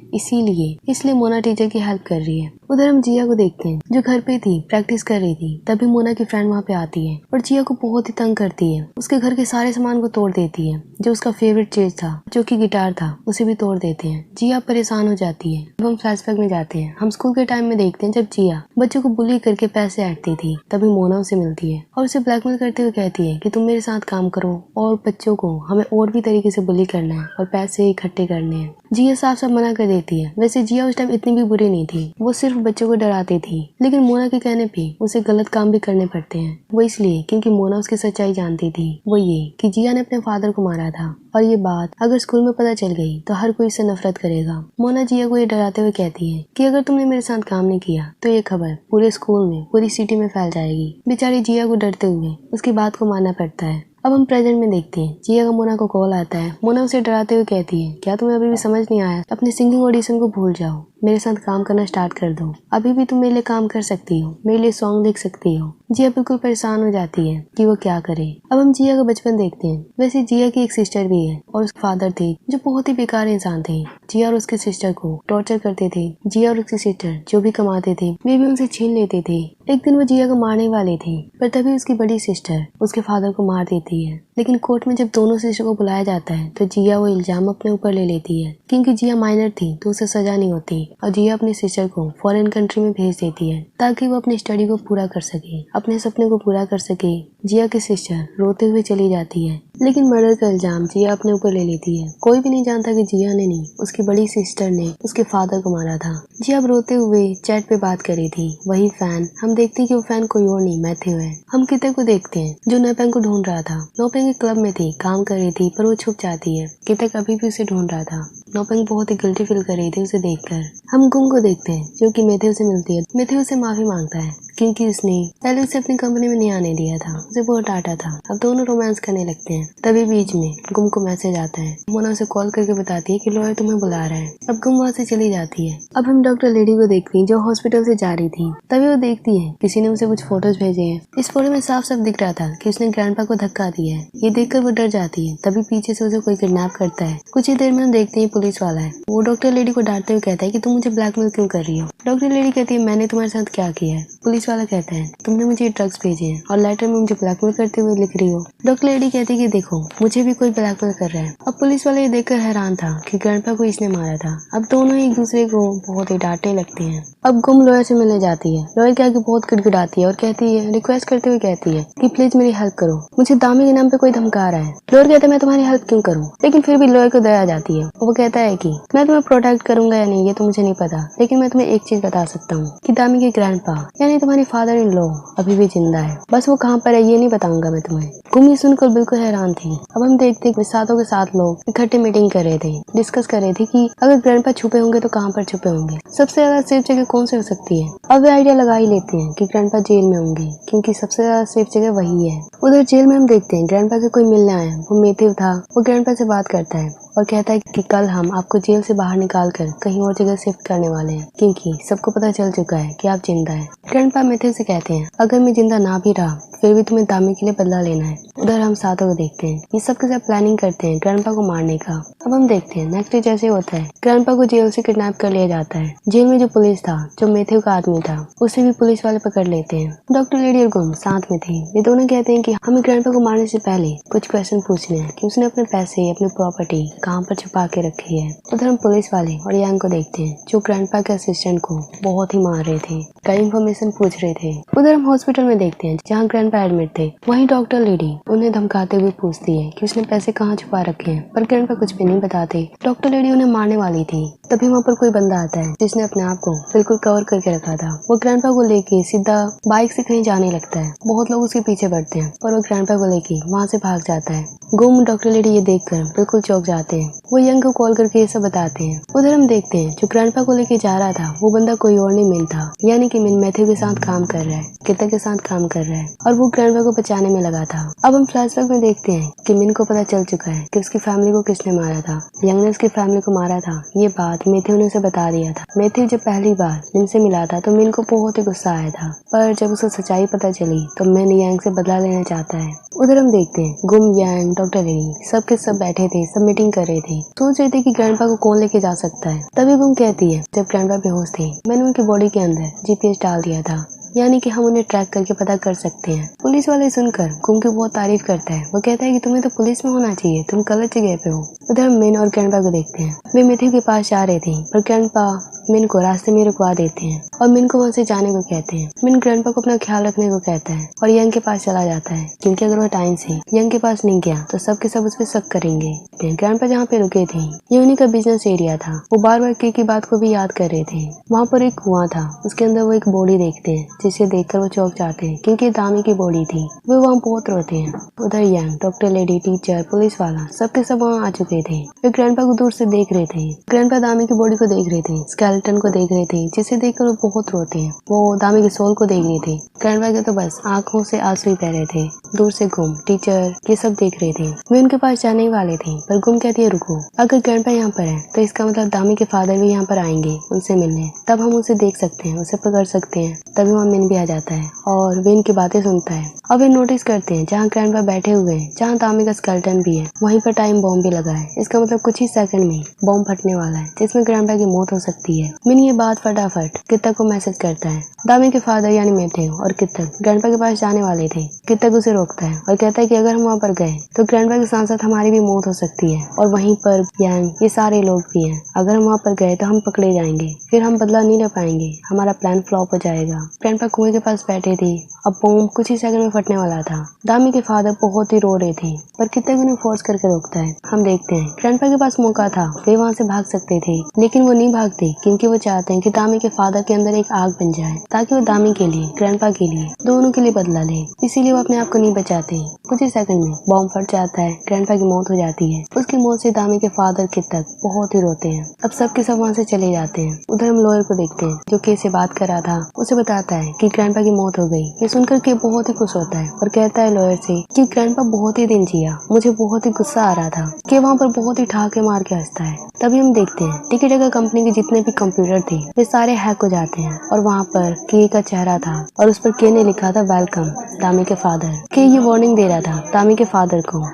इसलिए मोना टीचर की हेल्प कर रही है। उधर हम जिया को देखते हैं जो घर पे थी, प्रैक्टिस कर रही थी। तभी मोना की फ्रेंड वहाँ पे आती है और जिया को बहुत ही तंग करती है। उसके घर के सारे सामान को तोड़ देती है, जो उसका फेवरेट चीज था जो कि गिटार था उसे भी तोड़ देते हैं। जिया परेशान हो जाती है। अब हम फ्लैशबैक में जाते हैं। हम स्कूल के टाइम में देखते हैं जब जिया बच्चों को बुली करके पैसे ऐंठती थी। तभी मोना उसे मिलती है और उसे ब्लैकमेल करते हुए कहती है कि तुम मेरे साथ काम करो और बच्चों को हमें और भी तरीके से बुली करना है और पैसे इकट्ठे करने हैं। जिया साफ साफ मना कर देती है। वैसे जिया उस टाइम इतनी भी बुरी नहीं थी, वो सिर्फ बच्चों को डराती थी, लेकिन मोना के कहने पे उसे गलत काम भी करने पड़ते हैं। वो इसलिए क्योंकि मोना उसकी सच्चाई जानती थी, वो ये कि जिया ने अपने फादर को मारा था और ये बात अगर स्कूल में पता चल गई तो हर कोई इससे नफरत करेगा। मोना जिया को ये डराते हुए कहती है कि अगर तुमने मेरे साथ काम नहीं किया तो ये खबर पूरे स्कूल में, पूरी सिटी में फैल जाएगी। बेचारी जिया को डरते हुए उसकी बात को मानना पड़ता है। अब हम प्रेजेंट में देखते हैं जिया का मोना को कॉल आता है। मोना उसे डराते हुए कहती है क्या तुम्हें अभी भी समझ नहीं आया? अपने सिंगिंग ऑडिशन को भूल जाओ, मेरे साथ काम करना स्टार्ट कर दो। अभी भी तुम मेरे लिए काम कर सकती हो, मेरे लिए सॉन्ग लिख सकती हो। जिया बिल्कुल परेशान हो जाती है कि वो क्या करे। अब हम जिया का बचपन देखते हैं। वैसे जिया की एक सिस्टर भी है और उसके फादर थे जो बहुत ही बेकार इंसान थे। जिया और उसके सिस्टर को टॉर्चर करते थे। जिया और उसकी सिस्टर जो भी कमाते थे वे भी उनसे छीन लेते थे। एक दिन वो जिया को मारने वाले थे पर तभी उसकी बड़ी सिस्टर उसके फादर को मार देती है। लेकिन कोर्ट में जब दोनों सिस्टर को बुलाया जाता है तो जिया वो इल्जाम अपने ऊपर ले लेती है। क्योंकि जिया माइनर थी तो उसे सजा नहीं होती और जिया अपनी सिस्टर को फॉरेन कंट्री में भेज देती है ताकि वो अपनी स्टडी को पूरा कर सके, अपने सपने को पूरा कर सके। जिया की सिस्टर रोते हुए चली जाती है लेकिन मर्डर का इल्जाम जिया अपने ऊपर ले लेती है। कोई भी नहीं जानता कि जिया ने नहीं, उसकी बड़ी सिस्टर ने उसके फादर को मारा था। जिया अब रोते हुए चैट पे बात कर रही थी। वही फैन, हम देखते हैं कि वो फैन कोई और नहीं मैथ्यू है। हम किते को देखते हैं जो नोपेंग को ढूंढ रहा था। नोपेंग एक क्लब में थी, काम कर रही थी पर वो छुप जाती है। कितक अभी भी उसे ढूंढ रहा था। नोपेंग बहुत ही गिल्टी फील कर रही थी उसे देखकर। हम गुम को देखते हैं जो कि मैथ्यू से मिलती है। मैथ्यू से माफी मांगता है क्योंकि उसने पहले उसे अपनी कंपनी में नहीं आने दिया था, उसे बहुत डांटा था। अब दोनों रोमांस करने लगते हैं। तभी बीच में गुम को मैसेज आता है। मोना उसे कॉल करके बताती है कि लॉयर तुम्हें बुला रहा है। अब गुम वहाँ से चली जाती है। अब हम डॉक्टर लेडी को देखते हैं जो हॉस्पिटल से जा रही थी। तभी वो देखती है किसी ने उसे कुछ फोटोज भेजे हैं। इस फोटो में साफ साफ दिख रहा था कि उसने ग्रैंडपा को धक्का दिया है। ये देखकर वो डर जाती है। तभी पीछे से उसे कोई किडनैप करता है। कुछ ही देर में हम देखते हैं पुलिस वाला है। वो डॉक्टर लेडी को डांटते हुए कहता है कि तुम मुझे ब्लैकमेल क्यों कर रही हो? डॉक्टर लेडी कहती है मैंने तुम्हारे साथ क्या किया है? पुलिस वाला कहता है तुमने मुझे ड्रग्स भेजे हैं और लेटर में मुझे ब्लैकमेल करते हुए लिख रही हो। डॉक्टर लेडी कहती है कि देखो मुझे भी कोई ब्लैकमेल कर रहा है। अब पुलिस वाले ये देखकर हैरान था कि ग्रैंडपा को इसने मारा था। अब दोनों एक दूसरे को बहुत ही डांटने लगते हैं अब गुम लॉयर से मिलने जाती है। लॉयर के आगे बहुत गिड़गिड़ाती है और कहती है, रिक्वेस्ट करते हुए कहती है कि प्लीज मेरी हेल्प करो, मुझे दामी के नाम पे कोई धमका रहा है। लॉयर कहता है मैं तुम्हारी हेल्प क्यों करूँ, लेकिन फिर भी लॉयर को दया आ जाती है और वो कहता है कि मैं तुम्हें प्रोटेक्ट करूंगा या नहीं ये तो मुझे नहीं पता, लेकिन मैं तुम्हें एक चीज बता सकता हूँ कि दामी के ग्रैंडपा यानी तुम्हारी फादर इन लॉ अभी भी जिंदा है, बस वो कहाँ पर है ये नहीं बताऊंगा मैं तुम्हें। गुम ये सुनकर बिल्कुल हैरान थी। अब हम देखते हैं सातों के साथ लोग इकट्ठे मीटिंग कर रहे थे, डिस्कस कर रहे थे कि अगर ग्रैंडपा छुपे होंगे तो कहाँ पर छुपे होंगे, सबसे ज्यादा सेफ जगह कौन सी हो सकती है। अब वे आइडिया लगा ही लेते हैं कि ग्रैंडपा जेल में होंगे क्योंकि सबसे ज्यादा सेफ जगह वही है। उधर जेल में हम देखते हैं ग्रैंडपा से कोई मिलने आया, वो मैथ्यू था। वो ग्रैंडपा से बात करता है और कहता है कि कल हम आपको जेल से बाहर निकाल कर कहीं और जगह शिफ्ट करने वाले हैं क्योंकि सबको पता चल चुका है कि आप जिंदा है। ग्रैंडपा मैथ्यू से कहते हैं अगर मैं जिंदा ना भी रहा फिर भी तुम्हें दामी के लिए बदला लेना है। उधर हम सातों को देखते हैं, ये सब के सब प्लानिंग करते हैं ग्रैंडपा को मारने का। अब हम देखते हैं नेक्स्ट डे जैसे होता है, ग्रैंडपा को जेल से किडनैप कर लिया जाता है। जेल में जो पुलिस था, जो मैथ्यू का आदमी था, उसे भी पुलिस वाले पकड़ लेते हैं। डॉक्टर लेडी और गुम साथ में थे। ये दोनों कहते हैं कि हमें ग्रैंडपा को मारने से पहले कुछ क्वेश्चन पूछने हैं कि उसने अपने पैसे, अपनी प्रॉपर्टी कहाँ पर छुपा के रखी है। उधर हम पुलिस वाले और यांग को देखते हैं जो ग्रैंडपा के असिस्टेंट को बहुत ही मार रहे थे, कई इन्फॉर्मेशन पूछ रहे थे। उधर हम हॉस्पिटल में देखते हैं जहाँ ग्रैंडपा एडमिट थे। वहीं डॉक्टर लेडी उन्हें धमकाते हुए पूछती है कि उसने पैसे कहाँ छुपा रखे हैं, पर ग्रैंडपा कुछ भी नहीं बताते। डॉक्टर लेडी उन्हें मारने वाली थी, तभी वहाँ पर कोई बंदा आता है जिसने अपने आप को बिल्कुल कवर करके रखा था। वो ग्रैंडपा को लेके सीधा बाइक से कहीं जाने लगता है। बहुत लोग उसके पीछे बढ़ते हैं और वो ग्रैंडपा को लेके वहाँ से भाग जाता है। गुम डॉक्टर लेडी ये देखकर बिल्कुल चौंक जाते हैं। वो यंग को कॉल करके ये सब बताते हैं। उधर हम देखते हैं जो ग्रैंडपा को लेके जा रहा था वो बंदा कोई और नहीं मिन था, यानी कि मिन मैथ्यू के साथ काम कर रहा है, किता के साथ काम कर रहा है और वो ग्रैंडपा को बचाने में लगा था। अब हम फ्लैशबैक में देखते हैं कि मिन को पता चल चुका है कि उसकी फैमिली को किसने मारा था। यंग ने उसकी फैमिली को मारा था, ये बात मैथ्यू ने उसे बता दिया था। मैथ्यू जब पहली बार मिन से मिला था तो मिन को बहुत ही गुस्सा आया था, पर जब उसे सच्चाई पता चली तो मिन यांग से बदला लेना चाहता है। उधर हम देखते हैं गुम, यांग, डॉक्टर लेडी सब के सब बैठे थे, सब मीटिंग कर रहे थे, सोच रहे थे कि ग्रैंडपा को कौन लेके जा सकता है। तभी गुम कहती है जब ग्रैंडपा बेहोश थे मैंने उनकी बॉडी के अंदर जीपीएस डाल दिया था, यानी कि हम उन्हें ट्रैक करके पता कर सकते हैं। पुलिस वाले सुनकर गुम की बहुत तारीफ करता है। वो कहता है कि तुम्हें तो पुलिस में होना चाहिए, तुम गलत जगह पे हो। उधर मिन और ग्रैंडपा को देखते हैं, वे मैथ्यू के पास जा रहे थे पर ग्रैंडपा मिन को रास्ते में रुकवा देते हैं और मिन को वहाँ से जाने को कहते हैं। मिन ग्रैंडपा को अपना ख्याल रखने को कहता है और यंग के पास चला जाता है क्योंकि अगर वो टाइम से यंग के पास नहीं गया तो सबके सब उस पर शक करेंगे। ग्रैंडपा जहाँ पे रुके थे ये उन्हीं का बिजनेस एरिया था। वो बार बार की बात को भी याद कर रहे थे। वहाँ पर एक कुआं था, उसके अंदर वो एक बॉडी देखते हैं जिसे देखकर वो चौंक जाते हैं क्योंकि दामी की बॉडी थी। वो वहाँ बहुत रोते हैं। उधर young, doctor lady, teacher, police वाला सबके सब वहाँ आ चुके थे। वे ग्रैंडपा को दूर से देख रहे थे। ग्रैंडपा दामी की बॉडी को देख रहे थे, स्केलेटन को देख रहे थे जिसे देखकर वो बहुत रोते हैं। वो दामी के सोल को देख रहे थे। ग्रैंडपा के तो बस आंखों से आंसू ही बह रहे थे। दूर से गुम, टीचर ये सब देख रहे थे। वे उनके पास जाने ही वाले थे पर गुम कहती है रुको, अगर ग्रैंडपा यहाँ पर है तो इसका मतलब दामी के फादर भी यहाँ पर आएंगे उनसे मिलने, तब हम उसे देख सकते हैं, उसे पकड़ सकते हैं। तभी वहाँ मिन भी आ जाता है और वे इनकी बातें सुनता है। अब वे नोटिस करते हैं जहाँ ग्रैंडपा बैठे हुए हैं, जहाँ दामी का स्केलेटन भी है, वहीं पर टाइम बॉम्ब भी लगा है। इसका मतलब कुछ ही सेकंड में बॉम्ब फटने वाला है जिसमें ग्रैंडपा की मौत हो सकती है। मिन ये बात फटाफट कित्तक को मैसेज करता है। दामी के फादर यानी मैथ्यू और कित्तक ग्रैंडपा के पास जाने वाले थे। कित्तक उसे रोकता है और कहता है कि अगर हम वहाँ पर गए तो ग्रैंडपा के साथ साथ हमारी भी मौत हो सकती है और वहीं पर यांग ये सारे लोग भी हैं। अगर हम वहाँ पर गए तो हम पकड़े जाएंगे, फिर हम बदला नहीं ले पाएंगे, हमारा प्लान फ्लॉप हो जाएगा। ग्रैंडपा कुएं के पास बैठे थे। अब बॉम्ब कुछ ही सेकंड में फटने वाला था। दामी के फादर बहुत ही रो रहे थे पर कित्तक उन्हें फोर्स करके रोकता है। हम देखते हैं ग्रैंडपा के पास मौका था, वे वहाँ से भाग सकते थे लेकिन वो नहीं भागते क्योंकि वो चाहते हैं कि दामी के फादर के अंदर एक आग बन जाए ताकि वो दामी के लिए, ग्रैंडपा के लिए, दोनों के लिए बदला ले। इसीलिए वो अपने आप को नहीं बचाते। कुछ ही सेकंड में बॉम्ब फट जाता है, ग्रैंडपा की मौत हो जाती है। उसकी मौत से दामी के फादर कित्तक बहुत ही रोते हैं। अब सबके सब वहाँ से चले जाते हैं। उधर हम लॉयर को देखते हैं जो केस से बात कर रहा था। उसे बताता है कि ग्रैंडपा की मौत हो गई। ये सुनकर के बहुत ही खुश होता है और कहता है लॉयर से कि ग्रैंडपा बहुत ही दिन जिया, मुझे बहुत ही गुस्सा आ रहा था कि वहाँ पर बहुत ही ठहाके मार के हंसता है। तभी हम देखते हैं टिकट जगह कंपनी के जितने भी कंप्यूटर थे वे सारे हैक हो जाते हैं और वहाँ पर के का चेहरा था और उस पर के ने लिखा था वेलकम दामी के फादर। के ये वार्निंग दे रहा था दामी के फादर को